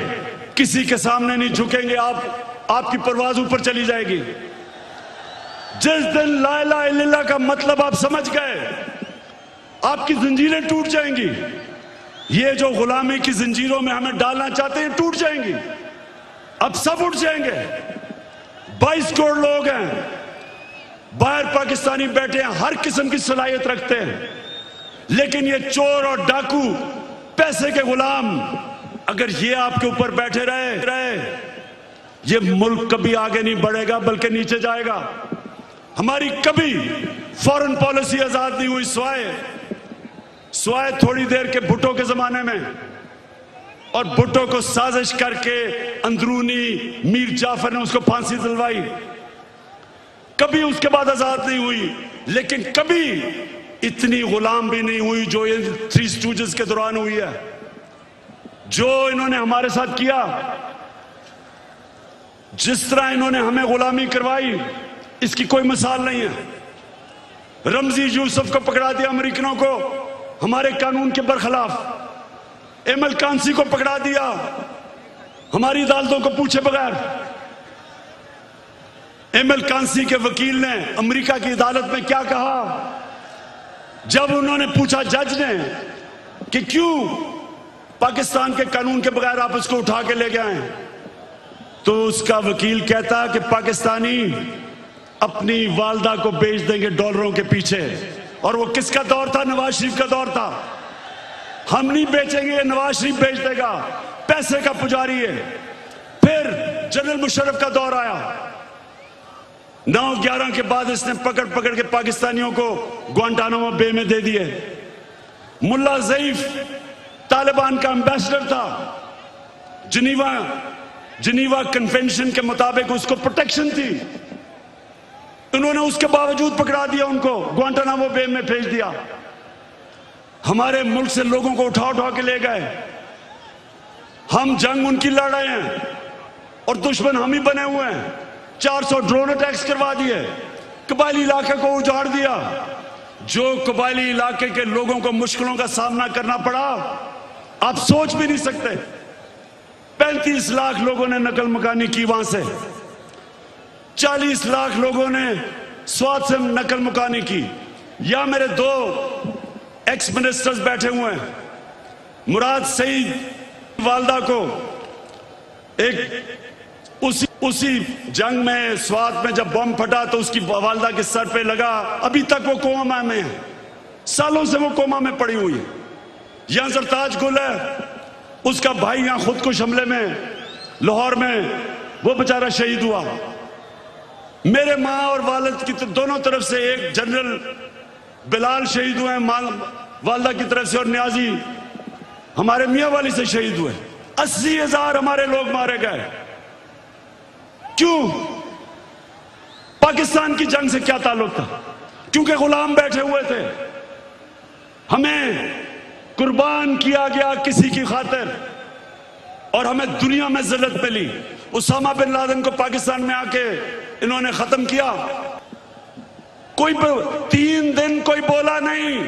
S1: किसी के सामने नहीं झुकेंगे, आपकी परवाज ऊपर चली जाएगी। जिस दिन ला इलाहा इल्लल्लाह का मतलब आप समझ गए, आपकी जंजीरें टूट जाएंगी। ये जो गुलामी की जंजीरों में हमें डालना चाहते हैं, टूट जाएंगी। अब सब उठ जाएंगे। 22 करोड़ लोग हैं बाहर, पाकिस्तानी बैठे हैं, हर किस्म की सलाहियत रखते हैं, लेकिन ये चोर और डाकू, पैसे के गुलाम, अगर ये आपके ऊपर बैठे रहे, ये मुल्क कभी आगे नहीं बढ़ेगा बल्कि नीचे जाएगा। हमारी कभी फॉरेन पॉलिसी आजाद नहीं हुई, स्वाय थोड़ी देर के भुट्टो के जमाने में, और भुट्टो को साजिश करके अंदरूनी मीर जाफर ने उसको फांसी दिलवाई। कभी उसके बाद आजाद नहीं हुई, लेकिन कभी इतनी गुलाम भी नहीं हुई जो ये थ्री स्टूजेस के दौरान हुई है। जो इन्होंने हमारे साथ किया, जिस तरह इन्होंने हमें गुलामी करवाई, इसकी कोई मिसाल नहीं है। रमजी यूसुफ को पकड़ा दिया अमेरिकनों को हमारे कानून के बरखिलाफ। एमएल कांसी को पकड़ा दिया हमारी अदालतों को पूछे बगैर। एमएल कांसी के वकील ने अमेरिका की अदालत में क्या कहा जब उन्होंने पूछा जज ने कि क्यों पाकिस्तान के कानून के बगैर आप उसको उठा के ले गए, तो उसका वकील कहता कि पाकिस्तानी अपनी वालदा को बेच देंगे डॉलरों के पीछे। और वो किसका दौर था? नवाज शरीफ का दौर था। हम नहीं बेचेंगे, नवाज शरीफ बेच देगा, पैसे का पुजारी है। फिर जनरल मुशर्रफ का दौर आया, 9/11 के बाद इसने पकड़ पकड़ के पाकिस्तानियों को ग्वांटानामो बे में दे दिए। मुल्ला ज़ईफ तालिबान का एम्बेसडर था, जिनीवा कन्वेंशन के मुताबिक उसको प्रोटेक्शन थी, उन्होंने उसके बावजूद पकड़ा दिया, उनको ग्वांटानामो बे में भेज दिया। हमारे मुल्क से लोगों को उठा उठा के ले गए। हम जंग उनकी लड़ रहे हैं और दुश्मन हम ही बने हुए हैं। 400 ड्रोन अटैक्स करवा दिए, कबायली इलाके को उजाड़ दिया। जो कबायली इलाके के लोगों को मुश्किलों का सामना करना पड़ा, आप सोच भी नहीं सकते। 35 लाख लोगों ने नकल मकानी की वहां से, 40 लाख लोगों ने स्वाद से नकल मुकानी की। या मेरे 2 एक्स मिनिस्टर्स बैठे हुए हैं, मुराद सईद वालदा को एक उसी जंग में स्वाद में जब बम फटा तो उसकी वालदा के सर पे लगा, अभी तक वो कोमा में है, सालों से वो कोमा में पड़ी हुई है। यहां सरताज गुल है, उसका भाई यहां खुदकुश हमले में लाहौर में वो बेचारा शहीद हुआ। मेरे माँ और वालिद की दोनों तरफ से, एक जनरल बिलाल शहीद हुए वालदा की तरफ से, और न्याजी हमारे मियाँ वाली से शहीद हुए। 80,000 हमारे लोग मारे गए। क्यों? पाकिस्तान की जंग से क्या ताल्लुक था? क्योंकि गुलाम बैठे हुए थे। हमें कुर्बान किया गया किसी की खातिर और हमें दुनिया में जिल्लत मिली। उसामा बिन लादेन को पाकिस्तान में आके इन्होंने खत्म किया। कोई 3 दिन कोई बोला नहीं।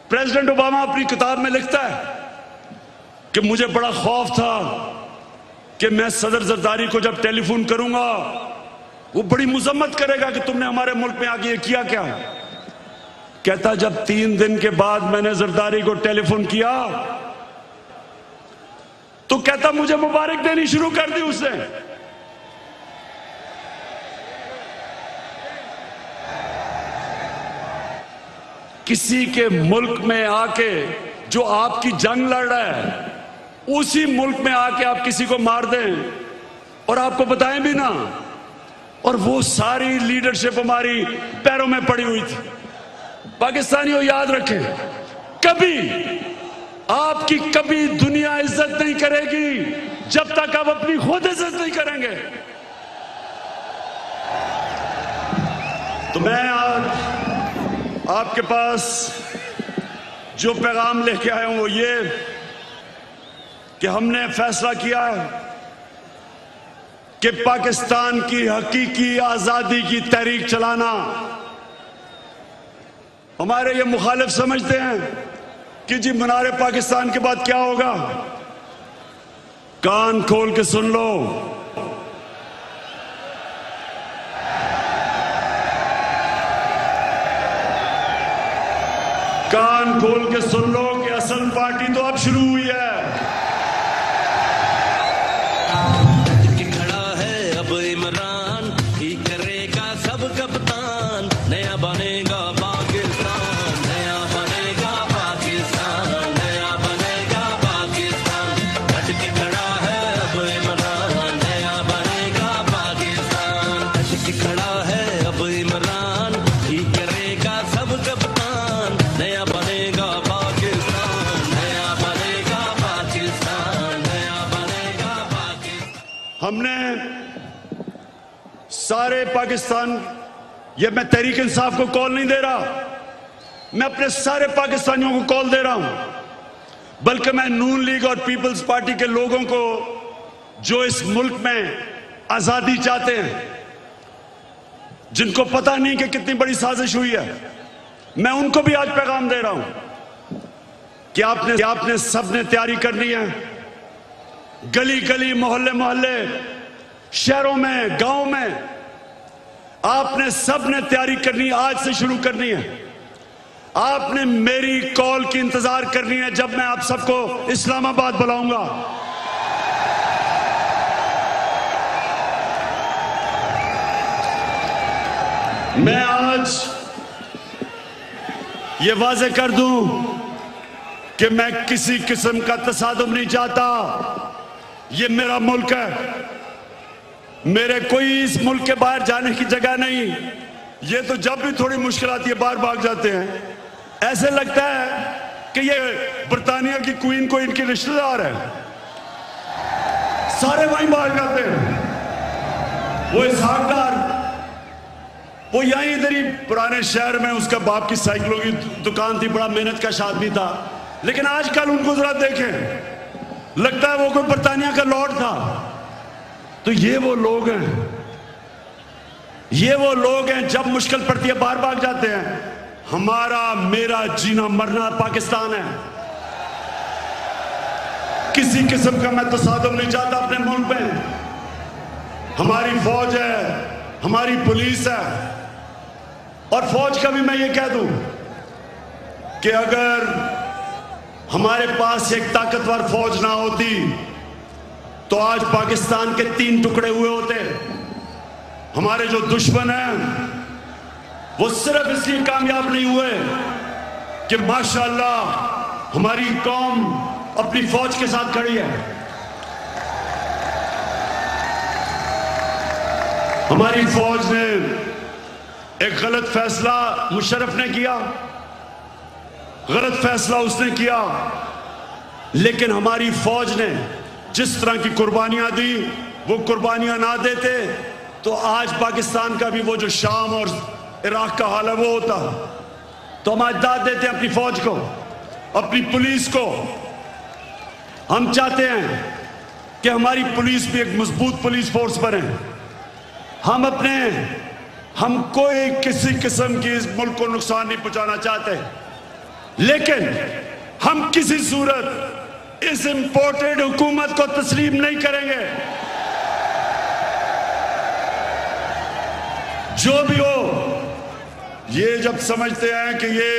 S1: प्रेसिडेंट ओबामा अपनी किताब में लिखता है कि मुझे बड़ा खौफ था कि मैं सदर जरदारी को जब टेलीफोन करूंगा वो बड़ी मुजम्मत करेगा कि तुमने हमारे मुल्क में आके ये किया क्या। कहता जब 3 दिन के बाद मैंने जरदारी को टेलीफोन किया तो कहता मुझे मुबारक देनी शुरू कर दी उसने। किसी के मुल्क में आके जो आपकी जंग लड़ रहा है, उसी मुल्क में आके आप किसी को मार दें और आपको बताएं भी ना, और वो सारी लीडरशिप हमारी पैरों में पड़ी हुई थी। पाकिस्तानियों याद रखें, आपकी कभी दुनिया इज्जत नहीं करेगी जब तक आप अपनी खुद इज्जत नहीं करेंगे। तो मैं आज आपके पास जो पैगाम लेके आया हूं वो ये कि हमने फैसला किया है कि पाकिस्तान की हकीकी आजादी की तहरीक चलाना। हमारे ये मुखालिफ समझते हैं कि जी मीनार पाकिस्तान के बाद क्या होगा। कान खोल के सुन लो, कान खोल के सुन लो कि असल पार्टी तो अब शुरू हुई है।
S2: खड़ा है अब इमरान, ही करेगा सब कप्तान, नया बनेगा पाकिस्तान, नया बनेगा पाकिस्तान, नया बनेगा पाकिस्तान। हट के खड़ा है अब इमरान, नया बनेगा पाकिस्तान। हट के खड़ा है अब इमरान, ही करेगा सब कप्तान, नया बनेगा पाकिस्तान, नया बनेगा पाकिस्तान, नया बनेगा पाकिस्तान।
S1: हमने सारे पाकिस्तान, ये मैं तहरीक इंसाफ को कॉल नहीं दे रहा, मैं अपने सारे पाकिस्तानियों को कॉल दे रहा हूं, बल्कि मैं नून लीग और पीपल्स पार्टी के लोगों को जो इस मुल्क में आजादी चाहते हैं, जिनको पता नहीं कि कितनी बड़ी साजिश हुई है, मैं उनको भी आज पैगाम दे रहा हूं कि आपने सबने तैयारी करनी है। गली गली, मोहल्ले मोहल्ले, शहरों में, गांव में आपने सबने तैयारी करनी, आज से शुरू करनी है। आपने मेरी कॉल की इंतजार करनी है जब मैं आप सबको इस्लामाबाद बुलाऊंगा। मैं आज ये वाज़ेह कर दूं कि मैं किसी किस्म का तसादुम नहीं चाहता। ये मेरा मुल्क है, मेरे कोई इस मुल्क के बाहर जाने की जगह नहीं। ये तो जब भी थोड़ी मुश्किल आती है बाहर भाग जाते हैं, ऐसे लगता है कि ये बरतानिया की क्वीन को इनके रिश्तेदार है, सारे वहीं भाग जाते हैं। वो इसहाकदार, वो यहीं इधर ही पुराने शहर में उसका बाप की साइकिलों की दुकान थी, बड़ा मेहनत का आदमी था, लेकिन आजकल उनको जरा देखें, लगता है वो कोई बरतानिया का लॉर्ड था। तो ये वो लोग हैं, ये वो लोग हैं जब मुश्किल पड़ती है बाहर भाग जाते हैं। हमारा मेरा जीना मरना पाकिस्तान है। किसी किस्म का मैं तसादुम नहीं चाहता अपने मुल्क में। हमारी फौज है, हमारी पुलिस है, और फौज का भी मैं ये कह दूं कि अगर हमारे पास एक ताकतवर फौज ना होती तो आज पाकिस्तान के 3 टुकड़े हुए होते। हमारे जो दुश्मन हैं वो सिर्फ इसलिए कामयाब नहीं हुए कि माशाअल्लाह हमारी कौम अपनी फौज के साथ खड़ी है। हमारी फौज ने एक गलत फैसला मुशर्रफ ने किया, गलत फैसला उसने किया, लेकिन हमारी फौज ने जिस तरह की कुर्बानियां दी, वो कुर्बानियां ना देते तो आज पाकिस्तान का भी वो जो शाम और इराक का हाल है वो होता। तो हम आज दाद देते हैं अपनी फौज को, अपनी पुलिस को। हम चाहते हैं कि हमारी पुलिस भी एक मजबूत पुलिस फोर्स बने। हम कोई किसी किस्म की इस मुल्क को नुकसान नहीं पहुंचाना चाहते, लेकिन हम किसी सूरत इस इंपोर्टेड हुकूमत को तस्लीम नहीं करेंगे। जो भी हो, ये जब समझते हैं कि ये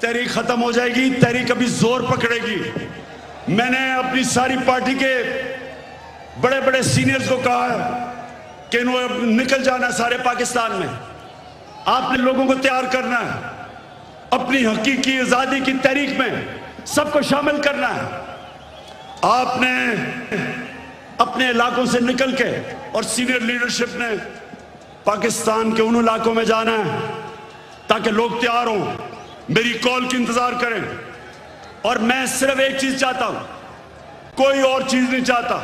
S1: तहरीक खत्म हो जाएगी, तहरीक अभी जोर पकड़ेगी। मैंने अपनी सारी पार्टी के बड़े बड़े सीनियर्स को कहा है कि इन्होंने निकल जाना सारे पाकिस्तान में। आपने लोगों को तैयार करना है, अपनी हकीकी आजादी की तहरीक में सबको शामिल करना है। आपने अपने इलाकों से निकल के, और सीनियर लीडरशिप ने पाकिस्तान के उन इलाकों में जाना है ताकि लोग तैयार हों, मेरी कॉल की इंतजार करें। और मैं सिर्फ एक चीज चाहता हूं, कोई और चीज नहीं चाहता।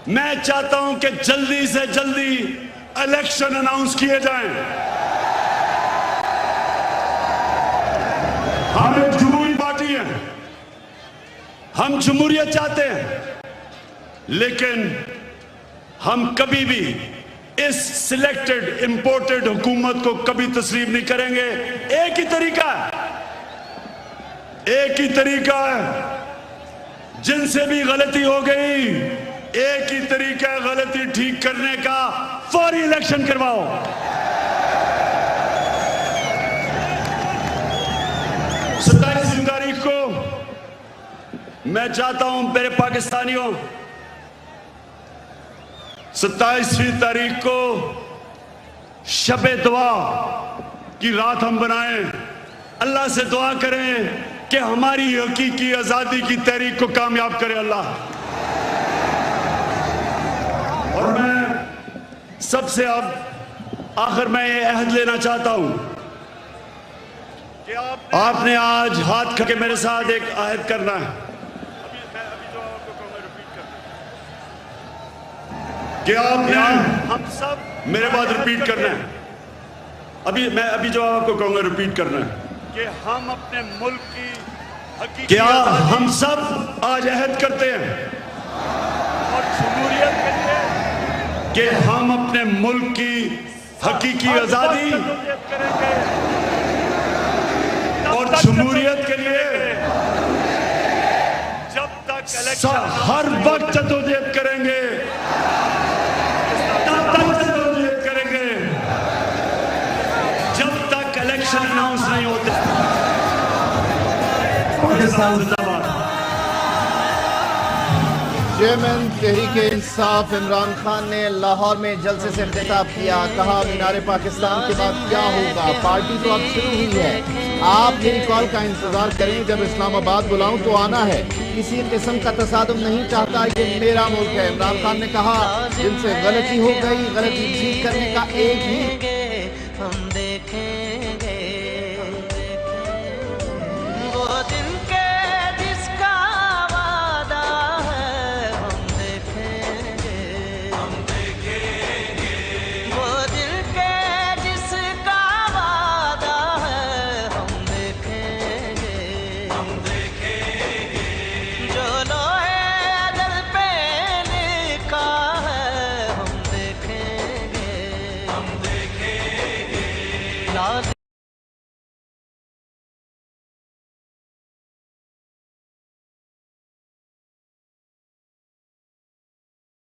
S1: मैं चाहता हूं कि जल्दी से जल्दी इलेक्शन अनाउंस किए जाएं। हम एक जमहूरी पार्टी है, हम जमहूरियत चाहते हैं, लेकिन हम कभी भी इस सिलेक्टेड इंपोर्टेड हुकूमत को कभी तस्लीम नहीं करेंगे। एक ही तरीका है, एक ही तरीका है, जिनसे भी गलती हो गई, एक ही तरीका है गलती ठीक करने का, फौरी इलेक्शन करवाओ। 27 तारीख को मैं चाहता हूं मेरे पाकिस्तानियों, 27वीं तारीख को शबे दुआ की रात हम बनाएं, अल्लाह से दुआ करें कि हमारी हकीकी आजादी की तहरीक को कामयाब करे अल्लाह। और मैं सबसे अब आखिर में ये अहद लेना चाहता हूं कि आपने आज हाथ करके मेरे साथ एक अहद करना है कि आपने हम सब मेरे बाद रिपीट करना है। मैं अभी जवाब आपको कहूंगा, रिपीट करना है कि हम अपने मुल्क की हकीकी क्या हम सब आज अहद करते हैं और जमहूरियत के लिए कि हम अपने मुल्क की हकीकी आजादी करेंगे और जमहूरियत के लिए जब तक हर वक्त जदोजहद करेंगे, तब तक जदोजहद करेंगे जब तक इलेक्शन अनाउंस नहीं होते। पाकिस्तान जिंदाबाद।
S6: चेयरमैन तहरीक-ए-इंसाफ इमरान खान ने लाहौर में जलसे से खिताब किया। कहा मीनार पाकिस्तान के बाद क्या होगा, पार्टी तो अब शुरू हुई है, आप मेरी कॉल का इंतजार करें, जब इस्लामाबाद बुलाऊं तो आना है, किसी किस्म का तसादुम नहीं चाहता, ये मेरा मुल्क है। इमरान खान ने कहा जिनसे गलती हो गई, गलती ठीक करने का एक ही